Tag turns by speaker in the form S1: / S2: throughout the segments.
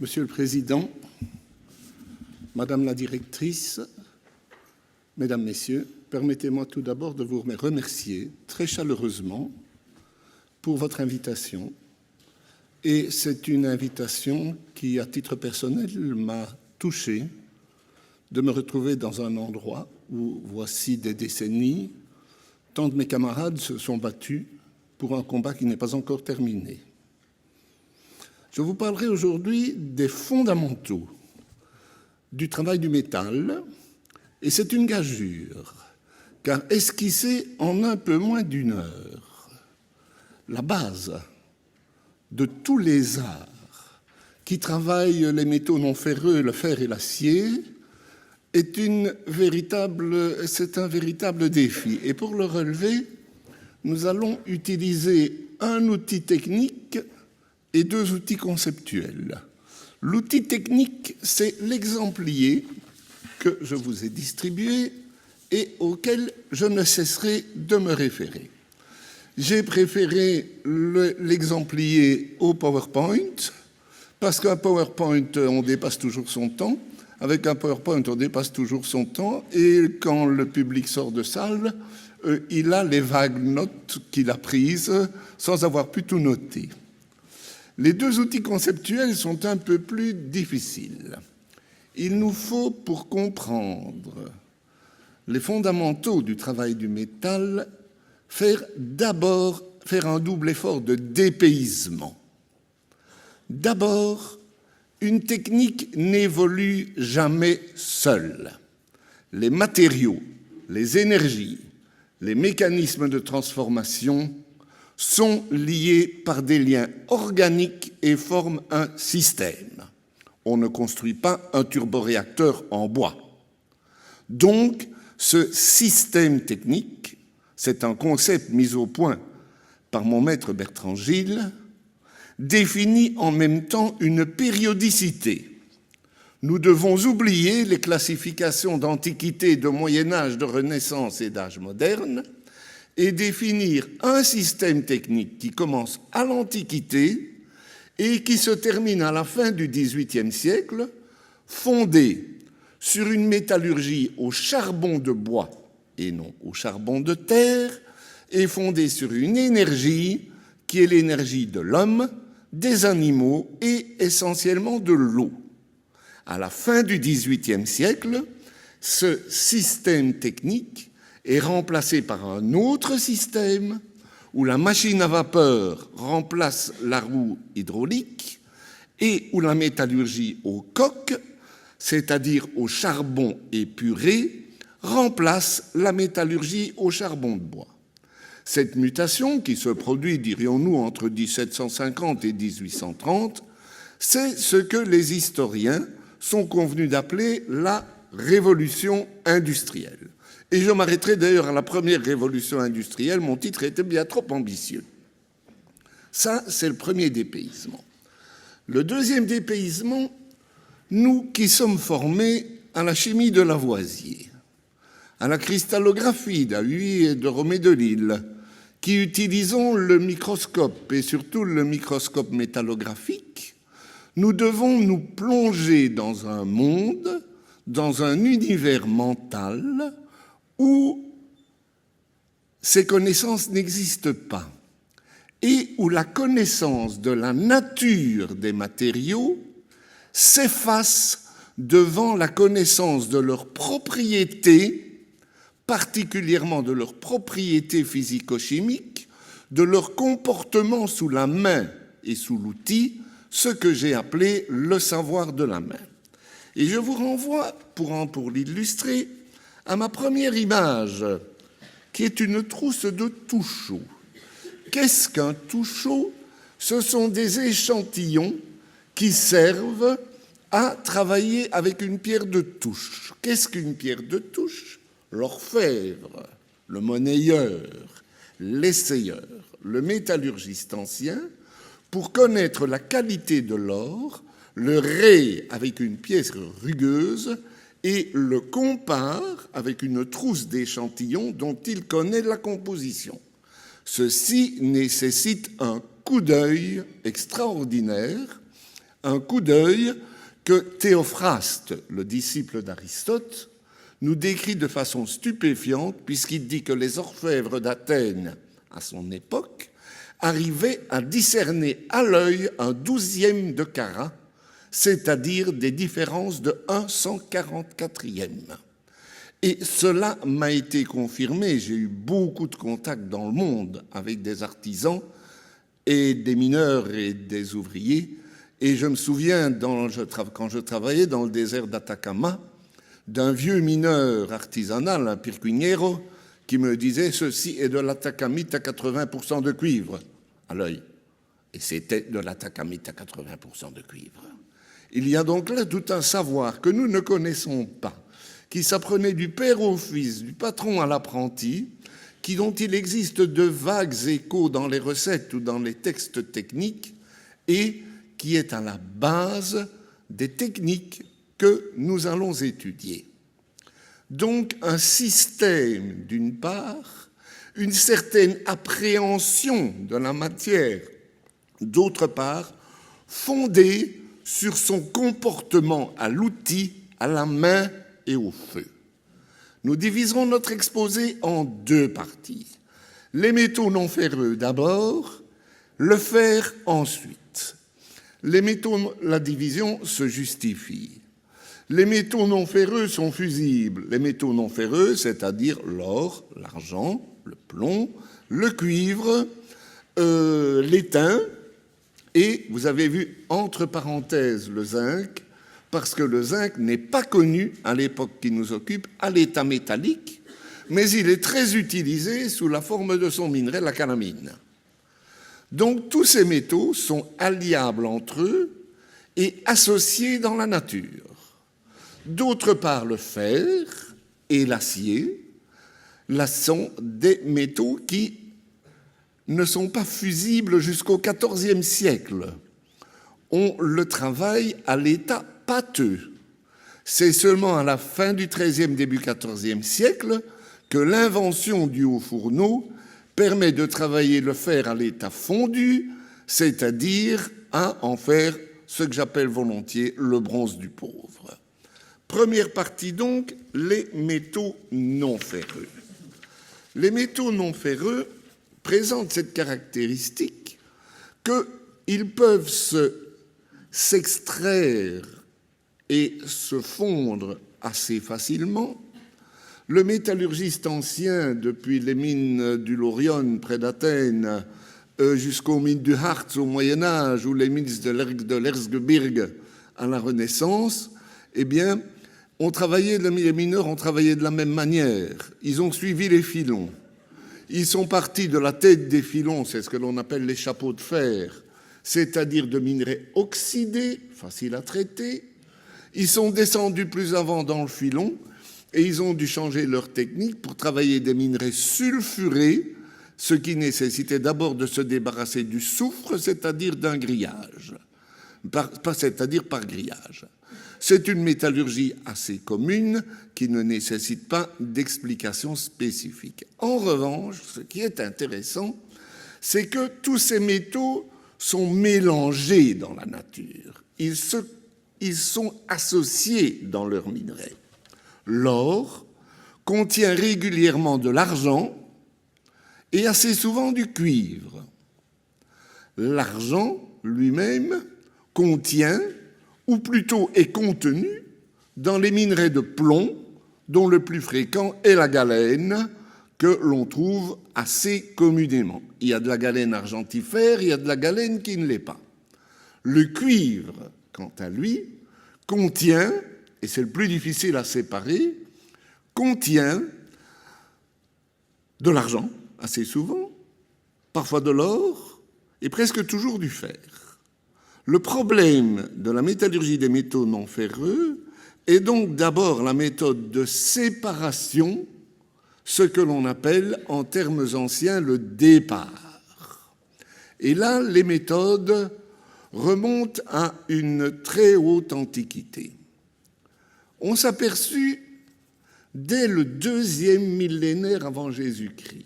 S1: Monsieur le Président, Madame la Directrice, Mesdames, Messieurs, permettez-moi tout d'abord de vous remercier très chaleureusement pour votre invitation. Et c'est une invitation qui, à titre personnel, m'a touché de me retrouver dans un endroit où, voici des décennies, tant de mes camarades se sont battus pour un combat qui n'est pas encore terminé. Je vous parlerai aujourd'hui des fondamentaux du travail du métal, et c'est une gageure, car esquisser en un peu moins d'une heure la base de tous les arts qui travaillent les métaux non ferreux, le fer et l'acier, c'est un véritable défi. Et pour le relever, nous allons utiliser un outil technique et deux outils conceptuels. L'outil technique, c'est l'exemplier que je vous ai distribué et auquel je ne cesserai de me référer. J'ai préféré l'exemplier au PowerPoint, parce qu'un PowerPoint, on dépasse toujours son temps. Avec un PowerPoint, on dépasse toujours son temps, et quand le public sort de salle, il a les vagues notes qu'il a prises sans avoir pu tout noter. Les deux outils conceptuels sont un peu plus difficiles. Il nous faut, pour comprendre les fondamentaux du travail du métal, faire un double effort de dépaysement. D'abord, une technique n'évolue jamais seule. Les matériaux, les énergies, les mécanismes de transformation sont liés par des liens organiques et forment un système. On ne construit pas un turboréacteur en bois. Donc, ce système technique, c'est un concept mis au point par mon maître Bertrand Gilles, définit en même temps une périodicité. Nous devons oublier les classifications d'Antiquité, de Moyen-Âge, de Renaissance et d'âge moderne et définir un système technique qui commence à l'Antiquité et qui se termine à la fin du XVIIIe siècle, fondé sur une métallurgie au charbon de bois et non au charbon de terre, et fondé sur une énergie qui est l'énergie de l'homme, des animaux et essentiellement de l'eau. À la fin du XVIIIe siècle, ce système technique est remplacé par un autre système où la machine à vapeur remplace la roue hydraulique et où la métallurgie au coke, c'est-à-dire au charbon épuré, remplace la métallurgie au charbon de bois. Cette mutation, qui se produit, dirions-nous, entre 1750 et 1830, c'est ce que les historiens sont convenus d'appeler la révolution industrielle. Et je m'arrêterai d'ailleurs à la première révolution industrielle, mon titre était bien trop ambitieux. Ça, c'est le premier dépaysement. Le deuxième dépaysement, nous qui sommes formés à la chimie de Lavoisier, à la cristallographie d'Ahuy et de Romée de Lille, qui utilisons le microscope et surtout le microscope métallographique, nous devons nous plonger dans un monde, dans un univers mental où ces connaissances n'existent pas et où la connaissance de la nature des matériaux s'efface devant la connaissance de leurs propriétés, particulièrement de leurs propriétés physico-chimiques, de leur comportement sous la main et sous l'outil, ce que j'ai appelé le savoir de la main. Et je vous renvoie, pour l'illustrer, à ma première image, qui est une trousse de touchot. Qu'est-ce qu'un touchot? Ce sont des échantillons qui servent à travailler avec une pierre de touche. Qu'est-ce qu'une pierre de touche? L'orfèvre, le monnayeur, l'essayeur, le métallurgiste ancien, pour connaître la qualité de l'or, le raye avec une pièce rugueuse et le compare avec une trousse d'échantillons dont il connaît la composition. Ceci nécessite un coup d'œil extraordinaire, Un coup d'œil que Théophraste, le disciple d'Aristote, nous décrit de façon stupéfiante puisqu'il dit que les orfèvres d'Athènes, à son époque, arrivaient à discerner à l'œil un 12e de carat, c'est-à-dire des différences de 1/144e. Et cela m'a été confirmé. J'ai eu beaucoup de contacts dans le monde avec des artisans et des mineurs et des ouvriers. Et je me souviens, quand je travaillais dans le désert d'Atacama, d'un vieux mineur artisanal, un pircuiniero, qui me disait « Ceci est de l'atacamite à 80% de cuivre » à l'œil. Et c'était de l'atacamite à 80% de cuivre. Il y a donc là tout un savoir que nous ne connaissons pas, qui s'apprenait du père au fils, du patron à l'apprenti, dont il existe de vagues échos dans les recettes ou dans les textes techniques, et qui est à la base des techniques que nous allons étudier. Donc un système, d'une part, une certaine appréhension de la matière, d'autre part, fondée sur son comportement à l'outil, à la main et au feu. Nous diviserons notre exposé en deux parties. Les métaux non ferreux d'abord, le fer ensuite. Les métaux, la division se justifie. Les métaux non ferreux sont fusibles. Les métaux non ferreux, c'est-à-dire l'or, l'argent, le plomb, le cuivre, l'étain, et vous avez vu entre parenthèses le zinc, parce que le zinc n'est pas connu à l'époque qui nous occupe à l'état métallique, mais il est très utilisé sous la forme de son minerai, la calamine. Donc tous ces métaux sont alliables entre eux et associés dans la nature. D'autre part, le fer et l'acier, là sont des métaux qui ne sont pas fusibles jusqu'au XIVe siècle. On le travaille à l'état pâteux. C'est seulement à la fin du XIIIe, début XIVe siècle que l'invention du haut fourneau permet de travailler le fer à l'état fondu, c'est-à-dire à en faire ce que j'appelle volontiers le bronze du pauvre. Première partie donc, les métaux non ferreux. Les métaux non ferreux présentent cette caractéristique qu'ils peuvent s'extraire et se fondre assez facilement. Le métallurgiste ancien, depuis les mines du Laurion près d'Athènes, jusqu'aux mines du Harz au Moyen-Âge ou les mines de l'Erzgebirge à la Renaissance, eh bien, les mineurs ont travaillé de la même manière. Ils ont suivi les filons. Ils sont partis de la tête des filons, c'est ce que l'on appelle les chapeaux de fer, c'est-à-dire de minerais oxydés, faciles à traiter. Ils sont descendus plus avant dans le filon et ils ont dû changer leur technique pour travailler des minerais sulfurés, ce qui nécessitait d'abord de se débarrasser du soufre, c'est-à-dire d'un grillage, c'est-à-dire par grillage. C'est une métallurgie assez commune qui ne nécessite pas d'explication spécifique. En revanche, ce qui est intéressant, c'est que tous ces métaux sont mélangés dans la nature. Ils sont associés dans leurs minerais. L'or contient régulièrement de l'argent et assez souvent du cuivre. L'argent lui-même contient, ou plutôt est contenu, dans les minerais de plomb, dont le plus fréquent est la galène, que l'on trouve assez communément. Il y a de la galène argentifère, il y a de la galène qui ne l'est pas. Le cuivre, quant à lui, contient, et c'est le plus difficile à séparer, contient de l'argent, assez souvent, parfois de l'or, et presque toujours du fer. Le problème de la métallurgie des métaux non ferreux est donc d'abord la méthode de séparation, ce que l'on appelle en termes anciens le départ. Et là, les méthodes remontent à une très haute antiquité. On s'aperçut dès le 2e millénaire avant Jésus-Christ,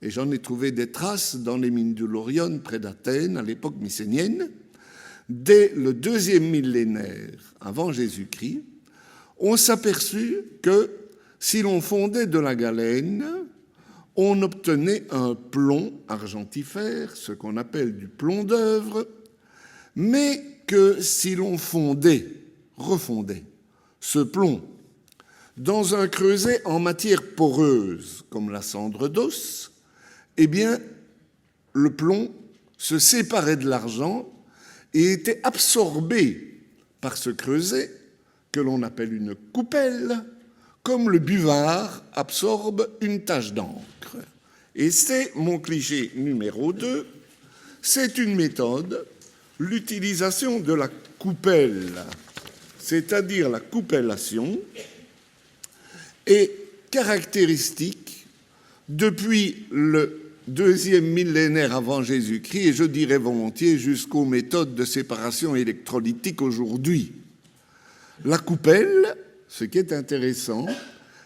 S1: et j'en ai trouvé des traces dans les mines du Laurion près d'Athènes à l'époque mycénienne, dès le 2e millénaire avant Jésus-Christ, on s'aperçut que si l'on fondait de la galène, on obtenait un plomb argentifère, ce qu'on appelle du plomb d'œuvre, mais que si l'on refondait ce plomb dans un creuset en matière poreuse, comme la cendre d'os, eh bien, le plomb se séparait de l'argent et était absorbé par ce creuset que l'on appelle une coupelle, comme le buvard absorbe une tache d'encre. Et c'est mon cliché numéro 2, c'est une méthode, l'utilisation de la coupelle, c'est-à-dire la coupellation, est caractéristique depuis le 2e millénaire avant Jésus-Christ, et je dirais volontiers jusqu'aux méthodes de séparation électrolytique aujourd'hui. La coupelle, ce qui est intéressant,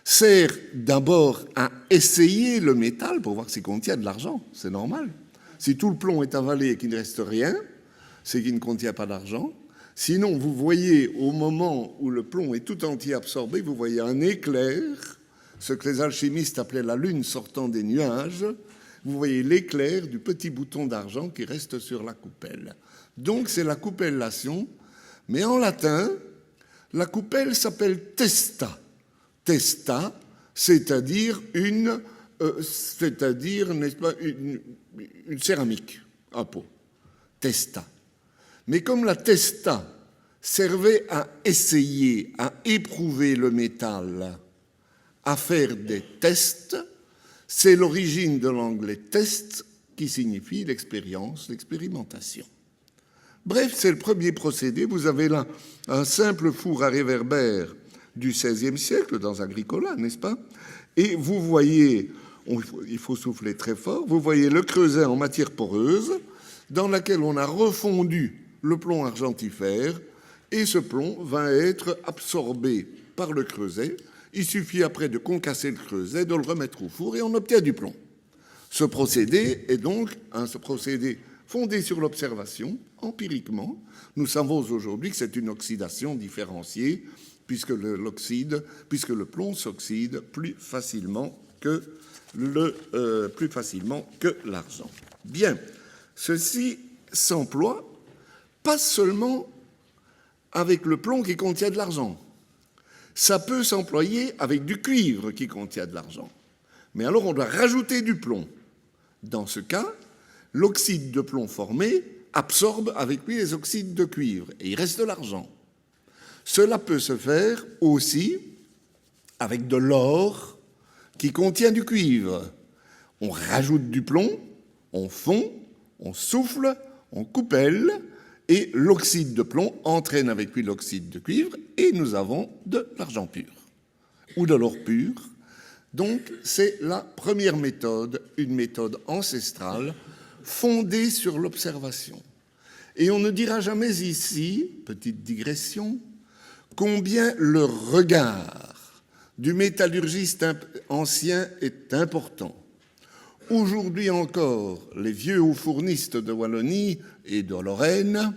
S1: sert d'abord à essayer le métal pour voir s'il contient de l'argent, c'est normal. Si tout le plomb est avalé et qu'il ne reste rien, c'est qu'il ne contient pas d'argent. Sinon, vous voyez, au moment où le plomb est tout entier absorbé, vous voyez un éclair, ce que les alchimistes appelaient la lune sortant des nuages. Vous voyez l'éclair du petit bouton d'argent qui reste sur la coupelle. Donc, c'est la coupellation, mais en latin, la coupelle s'appelle testa. Testa, c'est-à-dire n'est-ce pas, une céramique à peau. Testa. Mais comme la testa servait à essayer, à éprouver le métal, à faire des tests, c'est l'origine de l'anglais test qui signifie l'expérience, l'expérimentation. Bref, c'est le premier procédé. Vous avez là un simple four à réverbère du XVIe siècle dans Agricola, n'est-ce pas? Et vous voyez, il faut souffler très fort, vous voyez le creuset en matière poreuse dans laquelle on a refondu le plomb argentifère et ce plomb va être absorbé par le creuset. Il suffit après de concasser le creuset, de le remettre au four et on obtient du plomb. Ce procédé est donc ce procédé fondé sur l'observation, empiriquement. Nous savons aujourd'hui que c'est une oxydation différenciée puisque le plomb s'oxyde plus facilement que l'argent. Bien, ceci s'emploie pas seulement avec le plomb qui contient de l'argent. Ça peut s'employer avec du cuivre qui contient de l'argent. Mais alors on doit rajouter du plomb. Dans ce cas, l'oxyde de plomb formé absorbe avec lui les oxydes de cuivre et il reste de l'argent. Cela peut se faire aussi avec de l'or qui contient du cuivre. On rajoute du plomb, on fond, on souffle, on coupelle et l'oxyde de plomb entraîne avec lui l'oxyde de cuivre et nous avons de l'argent pur ou de l'or pur. Donc c'est la première méthode, une méthode ancestrale fondée sur l'observation. Et on ne dira jamais ici, petite digression, combien le regard du métallurgiste ancien est important. Aujourd'hui encore, les vieux hauts-fournistes de Wallonie et de Lorraine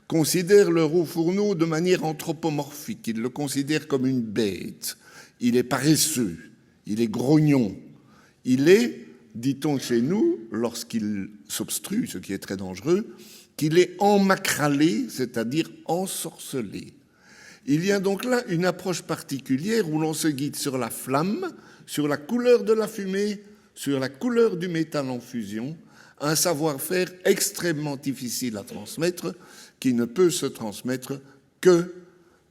S1: considèrent leur haut-fourneau de manière anthropomorphique. Ils le considèrent comme une bête. Il est paresseux, il est grognon, il est, dit-on chez nous, lorsqu'il s'obstrue, ce qui est très dangereux, qu'il est emmacralé, c'est-à-dire ensorcelé. Il y a donc là une approche particulière où l'on se guide sur la flamme, sur la couleur de la fumée, sur la couleur du métal en fusion, un savoir-faire extrêmement difficile à transmettre, qui ne peut se transmettre que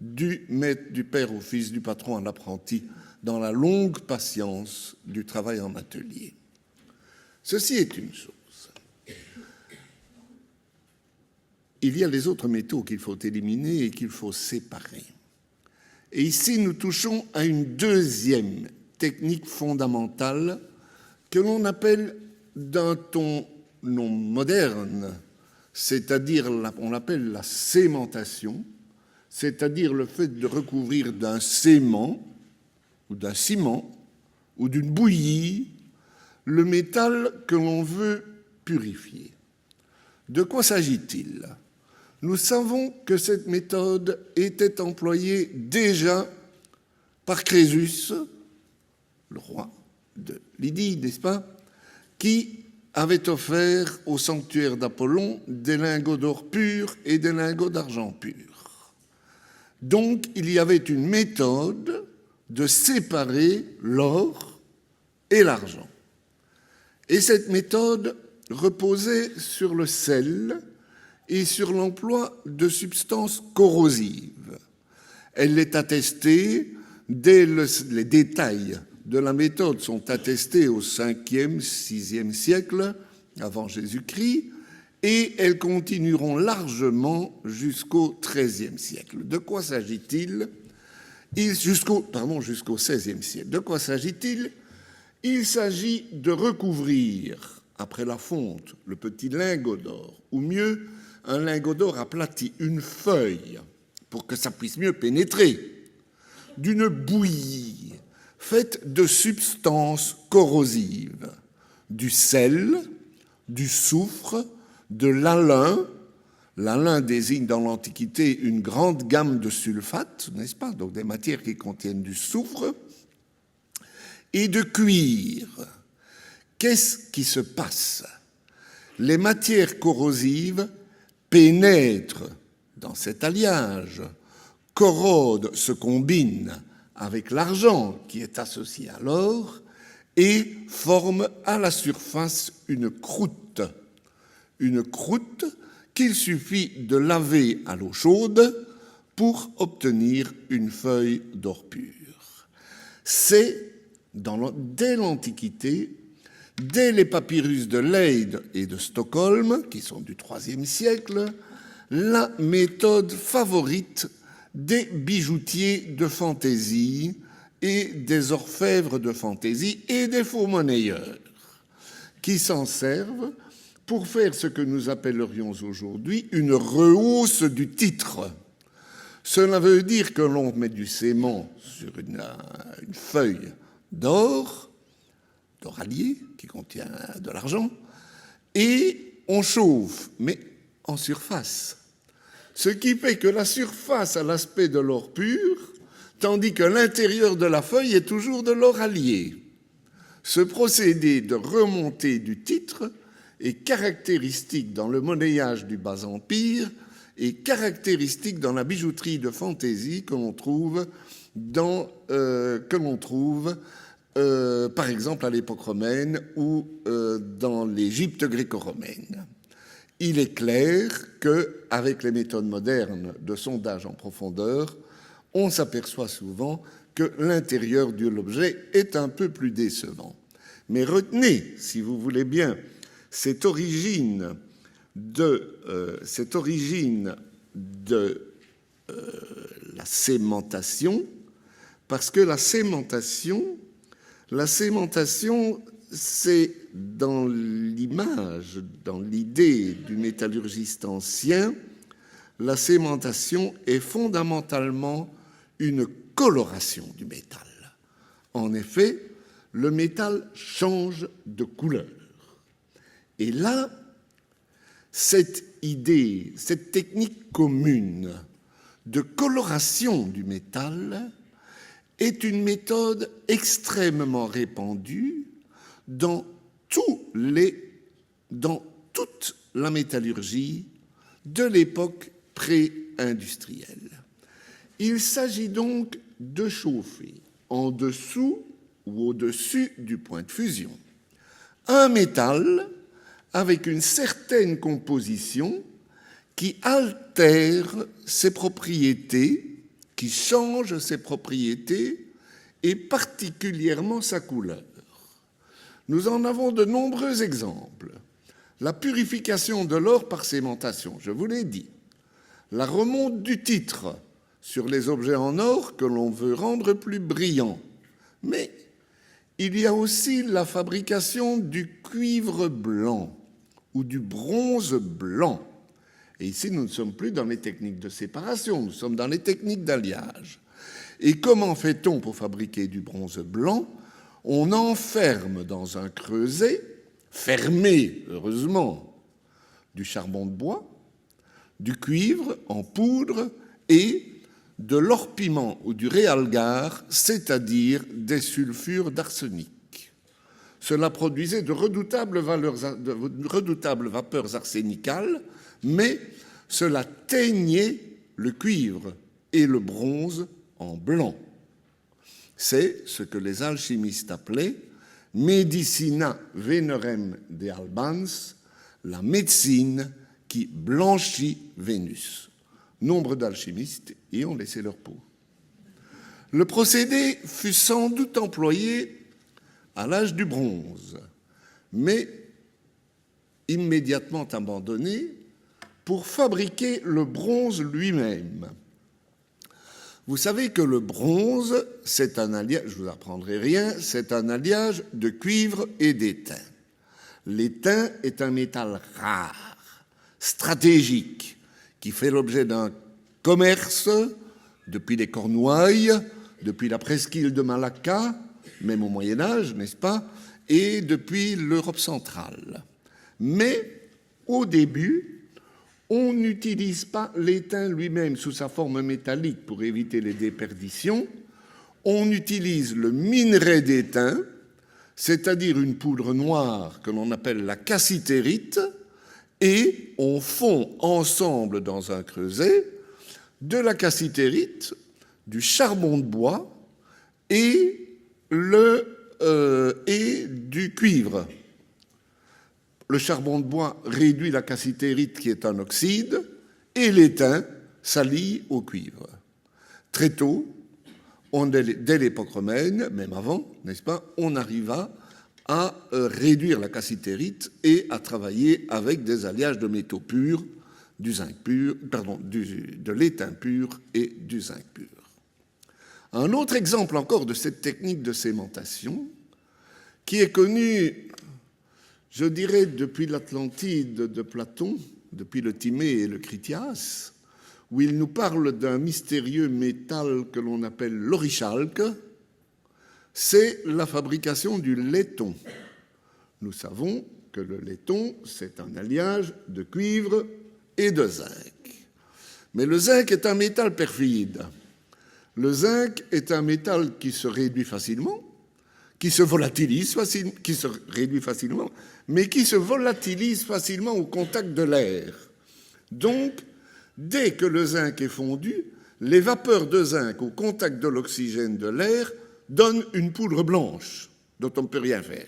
S1: du père au fils, du patron à l'apprenti, dans la longue patience du travail en atelier. Ceci est une chose. Il y a les autres métaux qu'il faut éliminer et qu'il faut séparer. Et ici, nous touchons à une deuxième technique fondamentale que l'on appelle d'un ton non moderne, c'est-à-dire on l'appelle la sémentation, c'est-à-dire le fait de recouvrir d'un sément ou d'un ciment ou d'une bouillie le métal que l'on veut purifier. De quoi s'agit-il? Nous savons que cette méthode était employée déjà par Crésus, le roi de Lydie, n'est-ce pas, qui avait offert au sanctuaire d'Apollon des lingots d'or pur et des lingots d'argent pur. Donc, il y avait une méthode de séparer l'or et l'argent. Et cette méthode reposait sur le sel et sur l'emploi de substances corrosives. Elle est attestée, les détails de la méthode sont attestés au 5e, 6e siècle avant Jésus-Christ, et elles continueront largement jusqu'au XIIIe siècle. De quoi s'agit-il ? Jusqu'au XVIe siècle. De quoi s'agit-il ? Il s'agit de recouvrir, après la fonte, le petit lingot d'or, ou mieux, un lingot d'or aplati, une feuille, pour que ça puisse mieux pénétrer, d'une bouillie faite de substances corrosives, du sel, du soufre, de l'alun. L'alun désigne dans l'Antiquité une grande gamme de sulfates, n'est-ce pas? Donc des matières qui contiennent du soufre, et de cuir. Qu'est-ce qui se passe? Les matières corrosives pénètrent dans cet alliage, corrodent, se combinent avec l'argent qui est associé à l'or et forment à la surface une croûte qu'il suffit de laver à l'eau chaude pour obtenir une feuille d'or pur. C'est dès l'Antiquité, dès les papyrus de Leyde et de Stockholm, qui sont du IIIe siècle, la méthode favorite des bijoutiers de fantaisie et des orfèvres de fantaisie et des faux-monnayeurs, qui s'en servent pour faire ce que nous appellerions aujourd'hui une rehausse du titre. Cela veut dire que l'on met du sément sur une feuille d'oralier, qui contient de l'argent, et on chauffe, mais en surface. Ce qui fait que la surface a l'aspect de l'or pur, tandis que l'intérieur de la feuille est toujours de l'oralier. Ce procédé de remontée du titre est caractéristique dans le monnayage du Bas-Empire et caractéristique dans la bijouterie de fantaisie que l'on trouve par exemple à l'époque romaine ou dans l'Égypte gréco-romaine. Il est clair qu'avec les méthodes modernes de sondage en profondeur, on s'aperçoit souvent que l'intérieur de l'objet est un peu plus décevant. Mais retenez, si vous voulez bien, cette origine de la sémentation, parce que la sémentation, c'est dans l'image, dans l'idée du métallurgiste ancien, la sémentation est fondamentalement une coloration du métal. En effet, le métal change de couleur. Et là, cette idée, cette technique commune de coloration du métal est une méthode extrêmement répandue dans toute la métallurgie de l'époque pré-industrielle. Il s'agit donc de chauffer en dessous ou au-dessus du point de fusion un métal avec une certaine composition qui altère ses propriétés, qui change ses propriétés et particulièrement sa couleur. Nous en avons de nombreux exemples. La purification de l'or par sémentation, je vous l'ai dit. La remonte du titre sur les objets en or que l'on veut rendre plus brillants. Mais il y a aussi la fabrication du cuivre blanc ou du bronze blanc. Et ici, nous ne sommes plus dans les techniques de séparation, nous sommes dans les techniques d'alliage. Et comment fait-on pour fabriquer du bronze blanc? On enferme dans un creuset, fermé, heureusement, du charbon de bois, du cuivre en poudre et de l'orpiment ou du réalgar, c'est-à-dire des sulfures d'arsenic. Cela produisait de redoutables vapeurs arsénicales, mais cela teignait le cuivre et le bronze en blanc. C'est ce que les alchimistes appelaient medicina venerem de Albans, la médecine qui blanchit Vénus. Nombre d'alchimistes y ont laissé leur peau. Le procédé fut sans doute employé à l'âge du bronze, mais immédiatement abandonné pour fabriquer le bronze lui-même. Vous savez que le bronze, c'est un alliage, je ne vous apprendrai rien, c'est un alliage de cuivre et d'étain. L'étain est un métal rare, stratégique, qui fait l'objet d'un commerce depuis les Cornouailles, depuis la presqu'île de Malacca, même au Moyen-Âge, n'est-ce pas, et depuis l'Europe centrale. Mais au début, on n'utilise pas l'étain lui-même sous sa forme métallique pour éviter les déperditions. On utilise le minerai d'étain, c'est-à-dire une poudre noire que l'on appelle la cassitérite, et on fond ensemble dans un creuset de la cassitérite, du charbon de bois et du cuivre. Le charbon de bois réduit la cassitérite qui est un oxyde et l'étain s'allie au cuivre. Très tôt, dès l'époque romaine, même avant, n'est-ce pas, on arriva à réduire la cassitérite et à travailler avec des alliages de métaux purs, de l'étain pur et du zinc pur. Un autre exemple encore de cette technique de sémentation, qui est connue, je dirais, depuis l'Atlantide de Platon, depuis le Timée et le Critias, où il nous parle d'un mystérieux métal que l'on appelle l'orichalque, c'est la fabrication du laiton. Nous savons que le laiton, c'est un alliage de cuivre et de zinc. Mais le zinc est un métal perfide. Le zinc est un métal qui se réduit facilement, qui se volatilise facilement, qui se réduit facilement, mais qui se volatilise facilement au contact de l'air. Donc, dès que le zinc est fondu, les vapeurs de zinc au contact de l'oxygène de l'air donnent une poudre blanche dont on ne peut rien faire.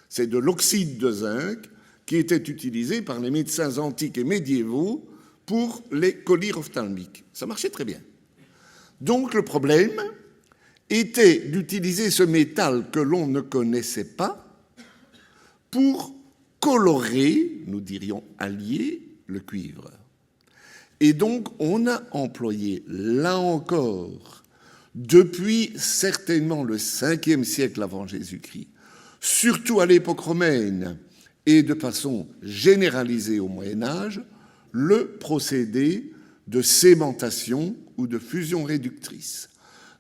S1: C'est de l'oxyde de zinc qui était utilisé par les médecins antiques et médiévaux pour les collyres ophtalmiques. Ça marchait très bien. Donc le problème était d'utiliser ce métal que l'on ne connaissait pas pour colorer, nous dirions allier, le cuivre. Et donc on a employé, là encore, depuis certainement le 5e siècle avant Jésus-Christ, surtout à l'époque romaine et de façon généralisée au Moyen-Âge, le procédé de sémentation ou de fusion réductrice.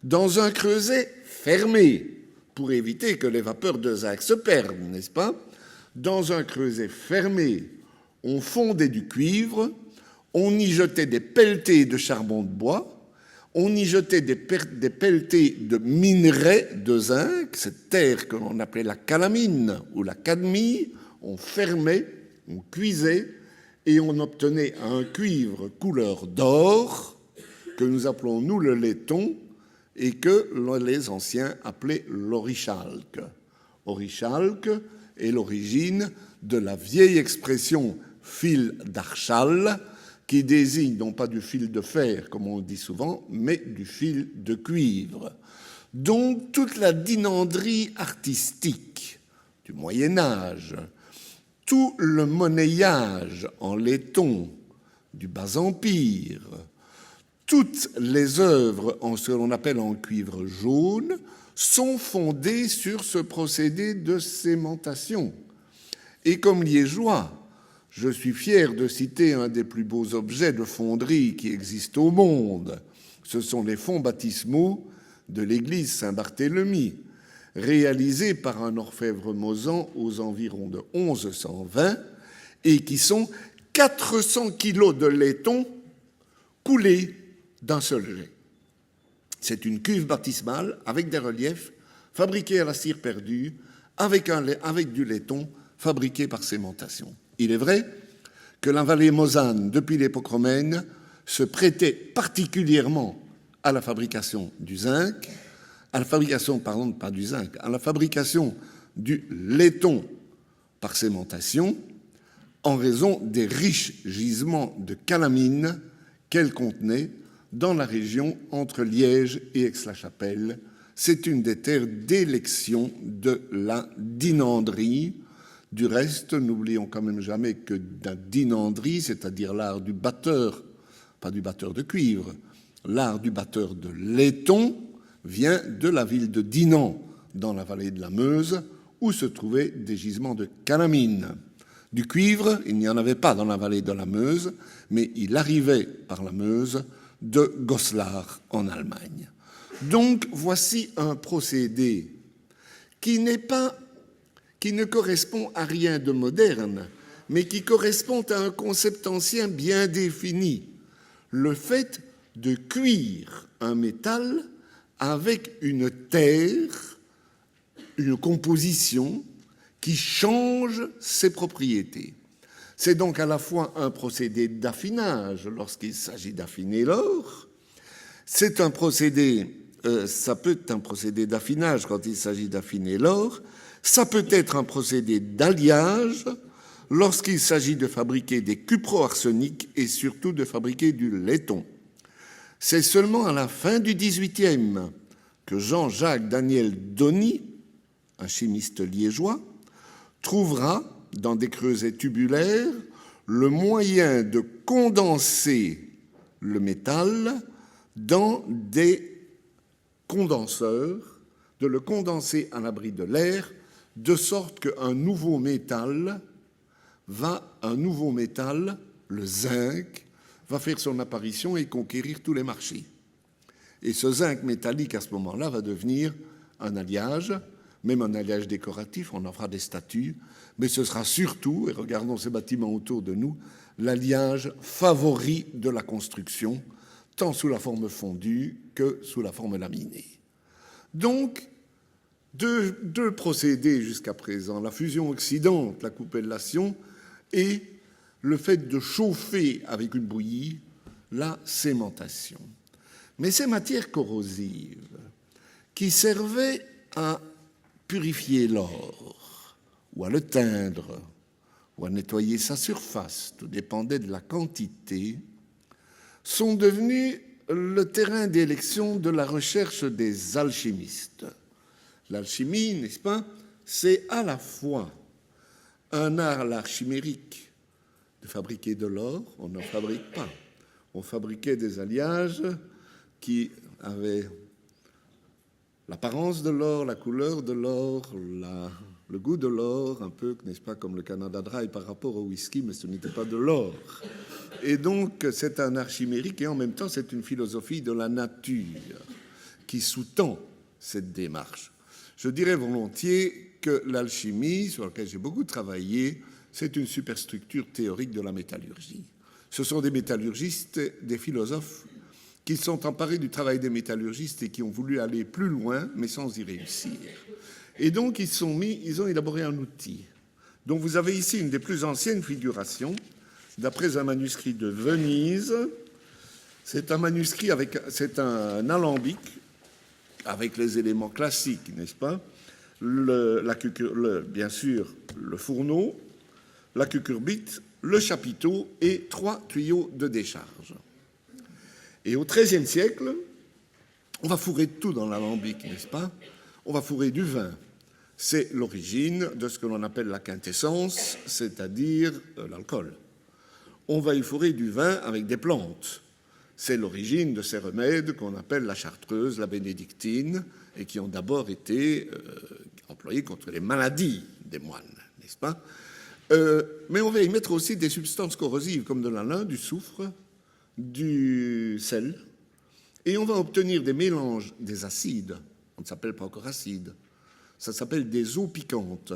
S1: Dans un creuset fermé, pour éviter que les vapeurs de zinc se perdent, n'est-ce pas? Dans un creuset fermé, on fondait du cuivre, on y jetait des pelletés de charbon de bois, on y jetait des pelletés de minerai de zinc, cette terre que l'on appelait la calamine ou la cadmie, on fermait, on cuisait, et on obtenait un cuivre couleur d'or, que nous appelons, nous, le laiton, et que les anciens appelaient l'orichalque. Orichalque est l'origine de la vieille expression fil d'Archal, qui désigne non pas du fil de fer, comme on le dit souvent, mais du fil de cuivre. Donc toute la dynandrie artistique du Moyen-Âge, tout le monnayage en laiton du Bas-Empire, toutes les œuvres en ce que l'on appelle en cuivre jaune sont fondées sur ce procédé de sémentation. Et comme liégeois, je suis fier de citer un des plus beaux objets de fonderie qui existent au monde. Ce sont les fonds baptismaux de l'église Saint-Barthélemy, réalisés par un orfèvre mosan aux environs de 1120 et qui sont 400 kilos de laiton coulé d'un seul jet. C'est une cuve baptismale avec des reliefs fabriqués à la cire perdue, avec du laiton fabriqué par cémentation. Il est vrai que la vallée Mosane, depuis l'époque romaine, se prêtait particulièrement à la fabrication du zinc, à la fabrication du laiton par cémentation, en raison des riches gisements de calamine qu'elle contenait dans la région entre Liège et Aix-la-Chapelle. C'est une des terres d'élection de la dinanderie. Du reste, n'oublions quand même jamais que la dinanderie, c'est-à-dire l'art du batteur, pas du batteur de cuivre, l'art du batteur de laiton, vient de la ville de Dinan, dans la vallée de la Meuse, où se trouvaient des gisements de calamine. Du cuivre, il n'y en avait pas dans la vallée de la Meuse, mais il arrivait par la Meuse de Goslar en Allemagne. Donc voici un procédé qui ne correspond à rien de moderne, mais qui correspond à un concept ancien bien défini, le fait de cuire un métal avec une terre, une composition qui change ses propriétés. C'est donc à la fois un procédé d'affinage lorsqu'il s'agit d'affiner l'or, ça peut être un procédé d'affinage quand il s'agit d'affiner l'or, ça peut être un procédé d'alliage lorsqu'il s'agit de fabriquer des cuproarseniques et surtout de fabriquer du laiton. C'est seulement à la fin du XVIIIe que Jean-Jacques Daniel Donny, un chimiste liégeois, trouvera dans des creusets tubulaires le moyen de condenser le métal dans des condenseurs, de le condenser à l'abri de l'air, de sorte qu'un nouveau métal, le zinc, va faire son apparition et conquérir tous les marchés. Et ce zinc métallique, à ce moment-là, va devenir un alliage, même un alliage décoratif, on en fera des statues, mais ce sera surtout, et regardons ces bâtiments autour de nous, l'alliage favori de la construction, tant sous la forme fondue que sous la forme laminée. Donc, deux procédés jusqu'à présent, la fusion oxydante, la coupellation, et le fait de chauffer avec une bouillie, la cémentation. Mais ces matières corrosives qui servaient à purifier l'or, ou à le teindre, ou à nettoyer sa surface, tout dépendait de la quantité, sont devenues le terrain d'élection de la recherche des alchimistes. L'alchimie, n'est-ce pas, c'est à la fois un art, l'art chimérique, de fabriquer de l'or, on n'en fabrique pas. On fabriquait des alliages qui avaient l'apparence de l'or, la couleur de l'or, le goût de l'or, un peu, n'est-ce pas, comme le Canada Dry par rapport au whisky, mais ce n'était pas de l'or. Et donc, c'est un art chimérique et en même temps, c'est une philosophie de la nature qui sous-tend cette démarche. Je dirais volontiers que l'alchimie, sur laquelle j'ai beaucoup travaillé, c'est une superstructure théorique de la métallurgie. Ce sont des métallurgistes, des philosophes qui sont emparés du travail des métallurgistes et qui ont voulu aller plus loin, mais sans y réussir. Et donc, ils ont élaboré un outil. Donc, vous avez ici une des plus anciennes figurations, d'après un manuscrit de Venise. C'est un manuscrit c'est un alambic avec les éléments classiques, n'est-ce pas? Bien sûr, le fourneau, la cucurbite, le chapiteau et 3 tuyaux de décharge. Et au XIIIe siècle, on va fourrer tout dans l'alambic, n'est-ce pas? On va fourrer du vin. C'est l'origine de ce que l'on appelle la quintessence, c'est-à-dire l'alcool. On va y fourrer du vin avec des plantes. C'est l'origine de ces remèdes qu'on appelle la chartreuse, la bénédictine, et qui ont d'abord été employés contre les maladies des moines, n'est-ce pas? Mais on va y mettre aussi des substances corrosives comme de l'alun, du soufre, du sel, et on va obtenir des mélanges, des acides. On ne s'appelle pas encore acide, ça s'appelle des eaux piquantes,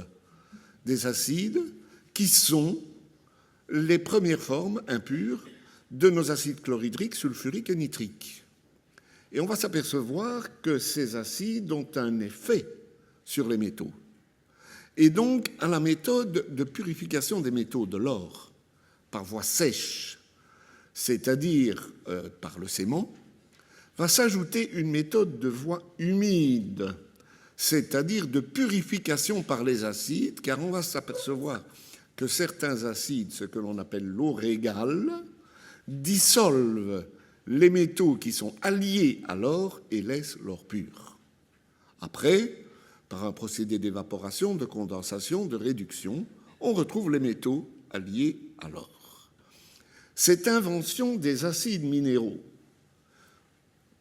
S1: des acides qui sont les premières formes impures de nos acides chlorhydriques, sulfuriques et nitriques. Et on va s'apercevoir que ces acides ont un effet sur les métaux. Et donc, à la méthode de purification des métaux de l'or par voie sèche, c'est-à-dire par le sément, va s'ajouter une méthode de voie humide, c'est-à-dire de purification par les acides, car on va s'apercevoir que certains acides, ce que l'on appelle l'eau régale, dissolvent les métaux qui sont alliés à l'or et laissent l'or pur. Après, par un procédé d'évaporation, de condensation, de réduction, on retrouve les métaux alliés à l'or. Cette invention des acides minéraux,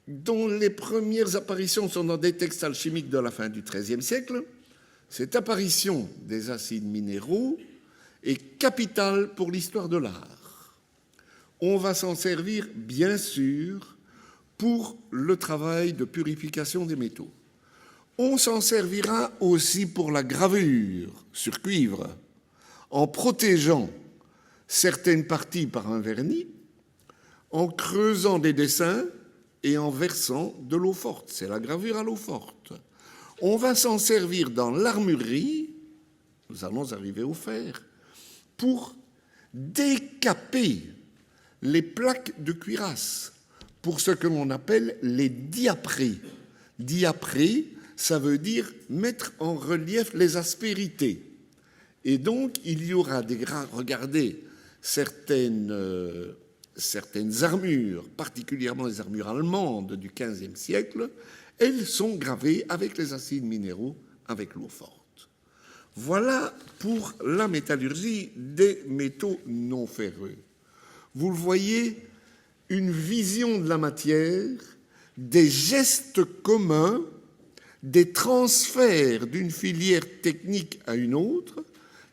S1: dont les premières apparitions sont dans des textes alchimiques de la fin du XIIIe siècle, cette apparition des acides minéraux est capitale pour l'histoire de l'art. On va s'en servir, bien sûr, pour le travail de purification des métaux. On s'en servira aussi pour la gravure sur cuivre, en protégeant certaines parties par un vernis, en creusant des dessins et en versant de l'eau forte. C'est la gravure à l'eau forte. On va s'en servir dans l'armurerie, nous allons arriver au fer, pour décaper les plaques de cuirasse, pour ce que l'on appelle les diaprées. Diaprées, ça veut dire mettre en relief les aspérités. Et donc, il y aura regardez, certaines armures, particulièrement les armures allemandes du XVe siècle, elles sont gravées avec les acides minéraux, avec l'eau forte. Voilà pour la métallurgie des métaux non ferreux. Vous le voyez, une vision de la matière, des gestes communs, des transferts d'une filière technique à une autre,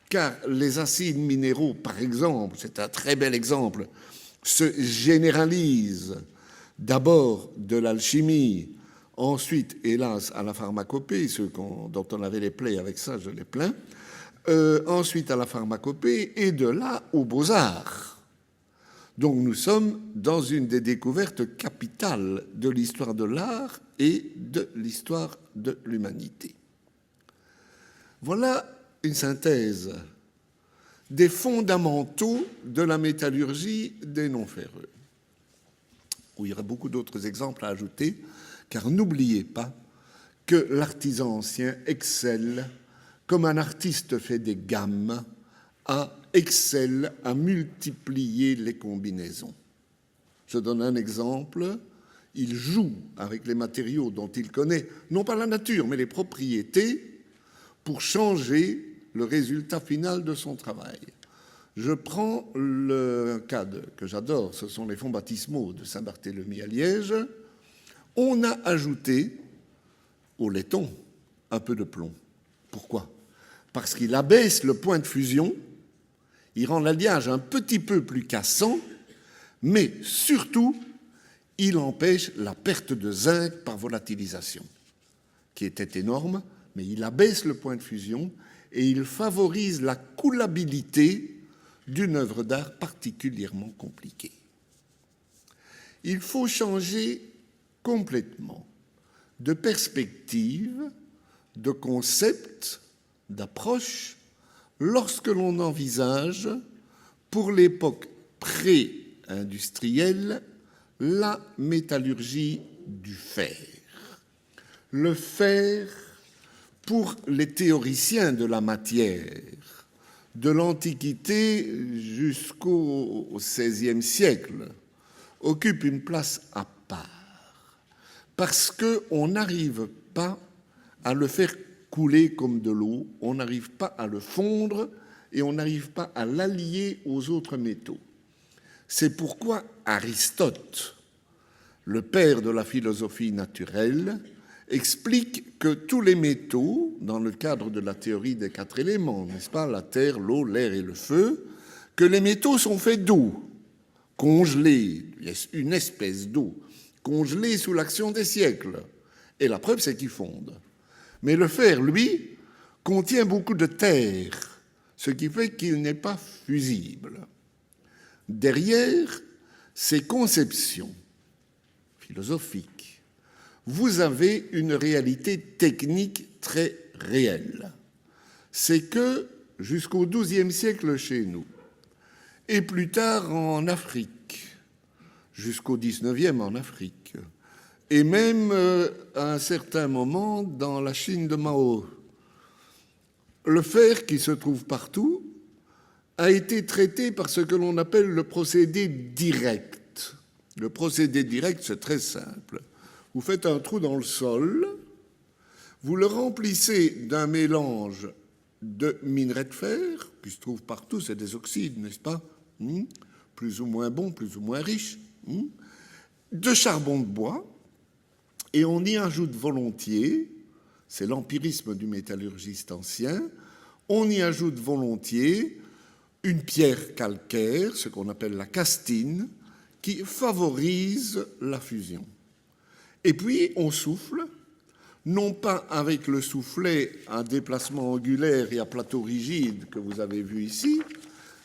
S1: car les acides minéraux, par exemple, c'est un très bel exemple, se généralisent d'abord de l'alchimie, ensuite, hélas, à la pharmacopée, ceux dont on avait les plaies avec ça, je les plains, ensuite à la pharmacopée, et de là aux beaux-arts. Donc nous sommes dans une des découvertes capitales de l'histoire de l'art et de l'histoire de l'humanité. Voilà une synthèse des fondamentaux de la métallurgie des non-ferreux. Il y aurait beaucoup d'autres exemples à ajouter, car n'oubliez pas que l'artisan ancien excelle, comme un artiste fait des gammes, excelle à multiplier les combinaisons. Je donne un exemple. Il joue avec les matériaux dont il connaît, non pas la nature, mais les propriétés, pour changer le résultat final de son travail. Je prends le cas que j'adore, ce sont les fonds baptismaux de Saint-Barthélemy à Liège. On a ajouté au laiton un peu de plomb. Pourquoi ? Parce qu'il abaisse le point de fusion, il rend l'alliage un petit peu plus cassant, mais surtout, il empêche la perte de zinc par volatilisation, qui était énorme, mais il abaisse le point de fusion et il favorise la coulabilité d'une œuvre d'art particulièrement compliquée. Il faut changer complètement de perspective, de concept, d'approche, lorsque l'on envisage, pour l'époque pré-industrielle, la métallurgie du fer. Le fer, pour les théoriciens de la matière, de l'Antiquité jusqu'au XVIe siècle, occupe une place à part, parce qu'on n'arrive pas à le faire couler comme de l'eau, on n'arrive pas à le fondre et on n'arrive pas à l'allier aux autres métaux. C'est pourquoi Aristote, le père de la philosophie naturelle, explique que tous les métaux, dans le cadre de la théorie des 4 éléments, n'est-ce pas, la terre, l'eau, l'air et le feu, que les métaux sont faits d'eau, congelée, une espèce d'eau, congelée sous l'action des siècles. Et la preuve, c'est qu'ils fondent. Mais le fer, lui, contient beaucoup de terre, ce qui fait qu'il n'est pas fusible. Derrière, ces conceptions philosophiques, vous avez une réalité technique très réelle. C'est que jusqu'au XIIe siècle chez nous, et plus tard en Afrique, jusqu'au XIXe en Afrique, et même à un certain moment dans la Chine de Mao, le fer qui se trouve partout a été traité par ce que l'on appelle le procédé direct. Le procédé direct, c'est très simple. Vous faites un trou dans le sol, vous le remplissez d'un mélange de minerais de fer, qui se trouve partout, c'est des oxydes, n'est-ce pas, plus ou moins bons, plus ou moins riches, de charbon de bois, et on y ajoute volontiers, c'est l'empirisme du métallurgiste ancien, on y ajoute volontiers une pierre calcaire, ce qu'on appelle la castine, qui favorise la fusion. Et puis on souffle, non pas avec le soufflet à déplacement angulaire et à plateau rigide que vous avez vu ici,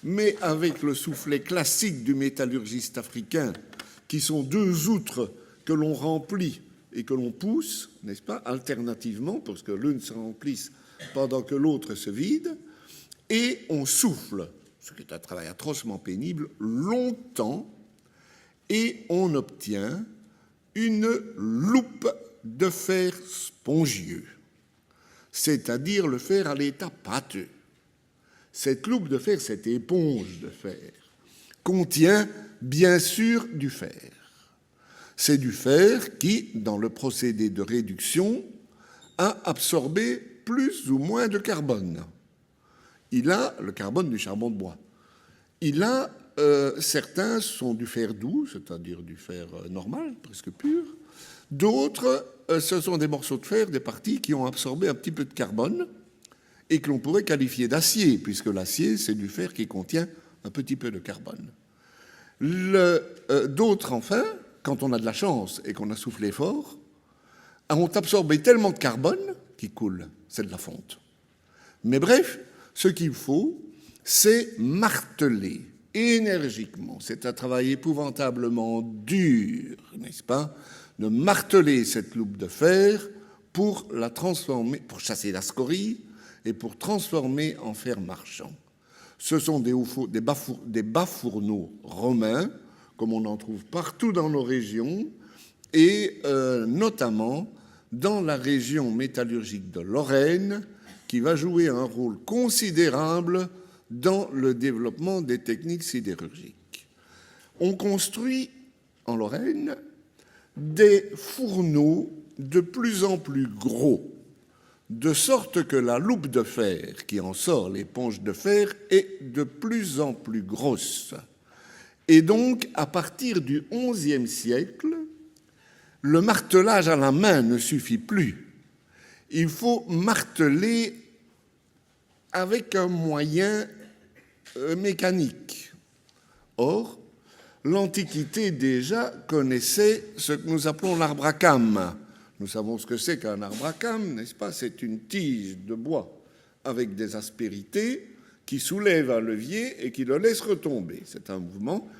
S1: mais avec le soufflet classique du métallurgiste africain, qui sont deux outres que l'on remplit et que l'on pousse, n'est-ce pas, alternativement, parce que l'une se remplisse pendant que l'autre se vide, et on souffle, ce qui est un travail atrocement pénible, longtemps, et on obtient une loupe de fer spongieux, c'est-à-dire le fer à l'état pâteux. Cette loupe de fer, cette éponge de fer, contient bien sûr du fer. C'est du fer qui, dans le procédé de réduction, a absorbé plus ou moins de carbone. Il a le carbone du charbon de bois. Il a, certains sont du fer doux, c'est-à-dire du fer normal, presque pur. D'autres, ce sont des morceaux de fer, des parties qui ont absorbé un petit peu de carbone et que l'on pourrait qualifier d'acier, puisque l'acier, c'est du fer qui contient un petit peu de carbone. D'autres, enfin, quand on a de la chance et qu'on a soufflé fort, ont absorbé tellement de carbone qu'il coule. C'est de la fonte. Mais bref, ce qu'il faut, c'est marteler énergiquement. C'est un travail épouvantablement dur, n'est-ce pas, de marteler cette loupe de fer pour la transformer, pour chasser la scorie et pour transformer en fer marchand. Ce sont des bas fourneaux romains, comme on en trouve partout dans nos régions, et notamment dans la région métallurgique de Lorraine, qui va jouer un rôle considérable dans le développement des techniques sidérurgiques. On construit en Lorraine des fourneaux de plus en plus gros, de sorte que la loupe de fer qui en sort, l'éponge de fer, est de plus en plus grosse. Et donc, à partir du XIe siècle, le martelage à la main ne suffit plus. Il faut marteler avec un moyen mécanique. Or, l'Antiquité déjà connaissait ce que nous appelons l'arbre à cames. Nous savons ce que c'est qu'un arbre à cames, n'est-ce pas? C'est une tige de bois avec des aspérités qui soulève un levier et qui le laisse retomber. C'est un mouvement,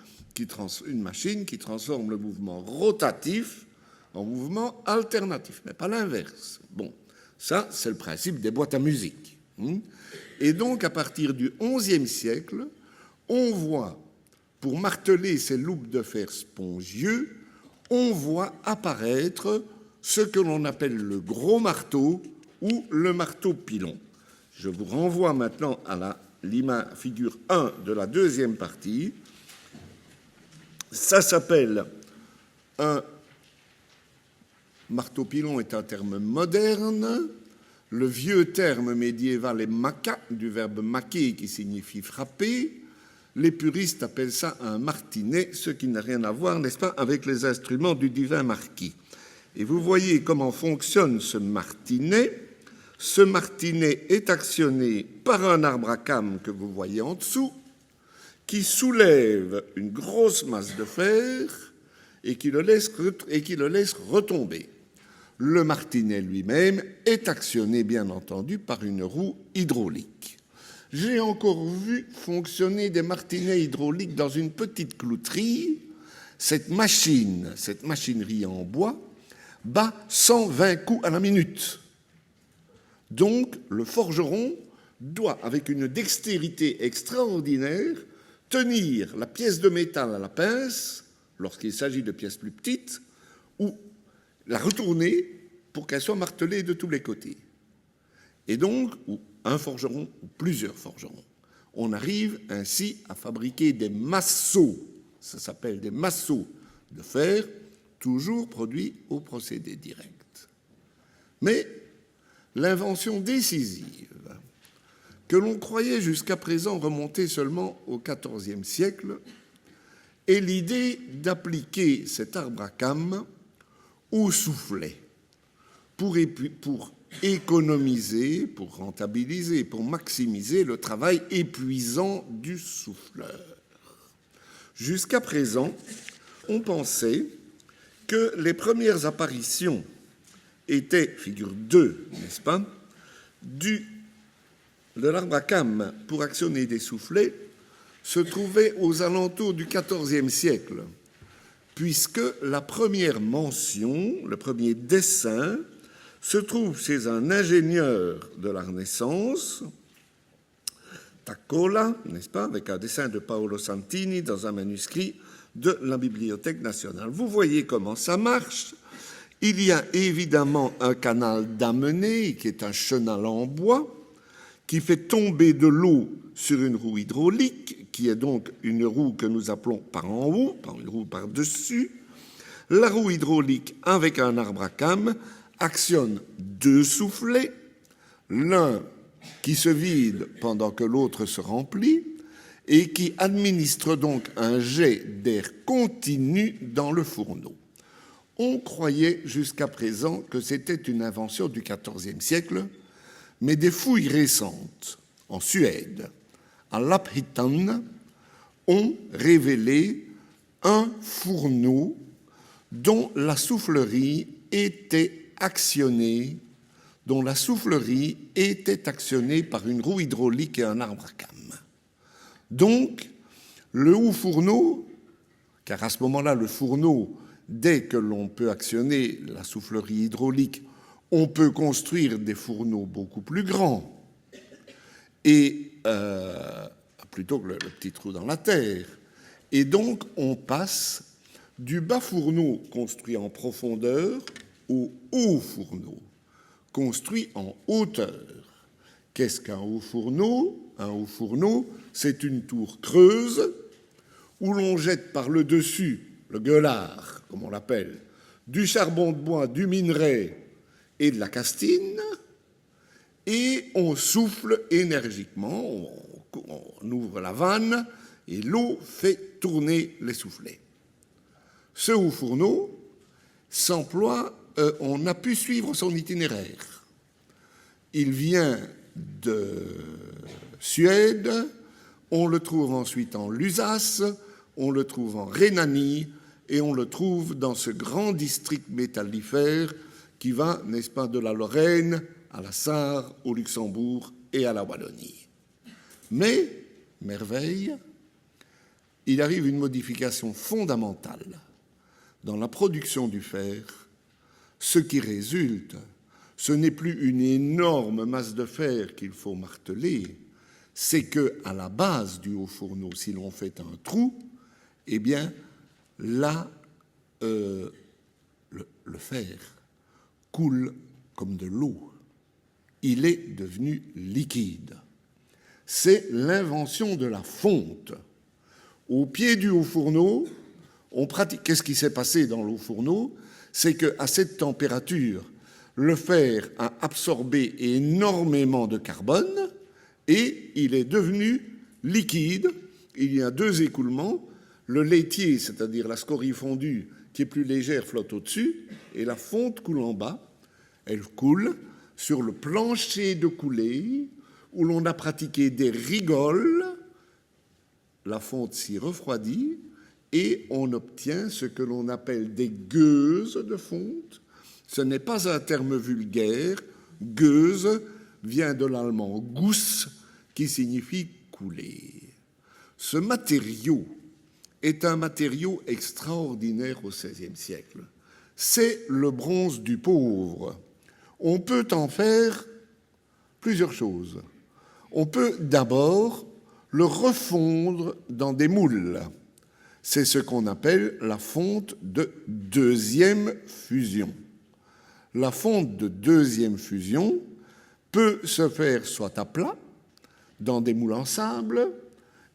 S1: une machine qui transforme le mouvement rotatif en mouvement alternatif, mais pas l'inverse. Bon, ça, c'est le principe des boîtes à musique. Et donc, à partir du XIe siècle, on voit, pour marteler ces loupes de fer spongieux, on voit apparaître ce que l'on appelle le gros marteau ou le marteau pilon. Je vous renvoie maintenant à la figure 1 de la deuxième partie. Ça s'appelle un marteau-pilon est un terme moderne. Le vieux terme médiéval est maka, du verbe maquer qui signifie frapper. Les puristes appellent ça un martinet, ce qui n'a rien à voir, n'est-ce pas, avec les instruments du divin marquis. Et vous voyez comment fonctionne ce martinet. Ce martinet est actionné par un arbre à cames que vous voyez en dessous, qui soulève une grosse masse de fer et qui le laisse retomber. Le martinet lui-même est actionné, bien entendu, par une roue hydraulique. J'ai encore vu fonctionner des martinets hydrauliques dans une petite clouterie, cette machinerie en bois, bat 120 coups à la minute. Donc, le forgeron doit, avec une dextérité extraordinaire, tenir la pièce de métal à la pince, lorsqu'il s'agit de pièces plus petites, ou la retourner pour qu'elle soit martelée de tous les côtés. Et donc, ou un forgeron ou plusieurs forgerons. On arrive ainsi à fabriquer des masseaux, ça s'appelle des masseaux de fer, toujours produits au procédé direct. Mais l'invention décisive, que l'on croyait jusqu'à présent remonter seulement au XIVe siècle, est l'idée d'appliquer cet arbre à cames au soufflet pour économiser, pour rentabiliser, pour maximiser le travail épuisant du souffleur. Jusqu'à présent, on pensait que les premières apparitions étaient, figure 2, n'est-ce pas, de l'arbre à cames pour actionner des soufflets se trouvaient aux alentours du XIVe siècle, puisque la première mention, le premier dessin, se trouve chez un ingénieur de la Renaissance, Taccola, n'est-ce pas, avec un dessin de Paolo Santini dans un manuscrit de la Bibliothèque nationale. Vous voyez comment ça marche. Il y a évidemment un canal d'amener, qui est un chenal en bois, qui fait tomber de l'eau sur une roue hydraulique, qui est donc une roue que nous appelons par en haut, par une roue par-dessus. La roue hydraulique, avec un arbre à cames, actionne 2 soufflets, l'un qui se vide pendant que l'autre se remplit et qui administre donc un jet d'air continu dans le fourneau. On croyait jusqu'à présent que c'était une invention du XIVe siècle, mais des fouilles récentes en Suède, à Lapphyttan, ont révélé un fourneau dont la soufflerie était actionnée par une roue hydraulique et un arbre à cames. Donc, le haut-fourneau, car à ce moment-là, le fourneau, dès que l'on peut actionner la soufflerie hydraulique, on peut construire des fourneaux beaucoup plus grands, et plutôt que le petit trou dans la terre. Et donc, on passe du bas fourneau construit en profondeur au haut fourneau construit en hauteur. Qu'est-ce qu'un haut fourneau? Un haut fourneau, c'est une tour creuse où l'on jette par le dessus, le gueulard, comme on l'appelle, du charbon de bois, du minerai et de la castine, et on souffle énergiquement, on ouvre la vanne, et l'eau fait tourner les soufflets. Ce haut fourneau s'emploie, on a pu suivre son itinéraire. Il vient de Suède, on le trouve ensuite en Lusace, on le trouve en Rhénanie, et on le trouve dans ce grand district métallifère qui va, n'est-ce pas, de la Lorraine à la Sarre, au Luxembourg et à la Wallonie. Mais, merveille, il arrive une modification fondamentale dans la production du fer. Ce qui résulte, ce n'est plus une énorme masse de fer qu'il faut marteler, c'est qu'à la base du haut fourneau, si l'on fait un trou, eh bien, là, le fer coule comme de l'eau. Il est devenu liquide. C'est l'invention de la fonte. Au pied du haut fourneau, on pratique. Qu'est-ce qui s'est passé dans le haut fourneau? C'est qu'à cette température, le fer a absorbé énormément de carbone et il est devenu liquide. Il y a 2 écoulements. Le laitier, c'est-à-dire la scorie fondue, qui est plus légère, flotte au-dessus, et la fonte coule en bas. Elle coule sur le plancher de coulée où l'on a pratiqué des rigoles. La fonte s'y refroidit et on obtient ce que l'on appelle des gueuses de fonte. Ce n'est pas un terme vulgaire. Gueuse vient de l'allemand Guss, qui signifie couler. Ce matériau est un matériau extraordinaire au XVIe siècle. C'est le bronze du pauvre. On peut en faire plusieurs choses. On peut d'abord le refondre dans des moules. C'est ce qu'on appelle la fonte de deuxième fusion. La fonte de deuxième fusion peut se faire soit à plat, dans des moules en sable,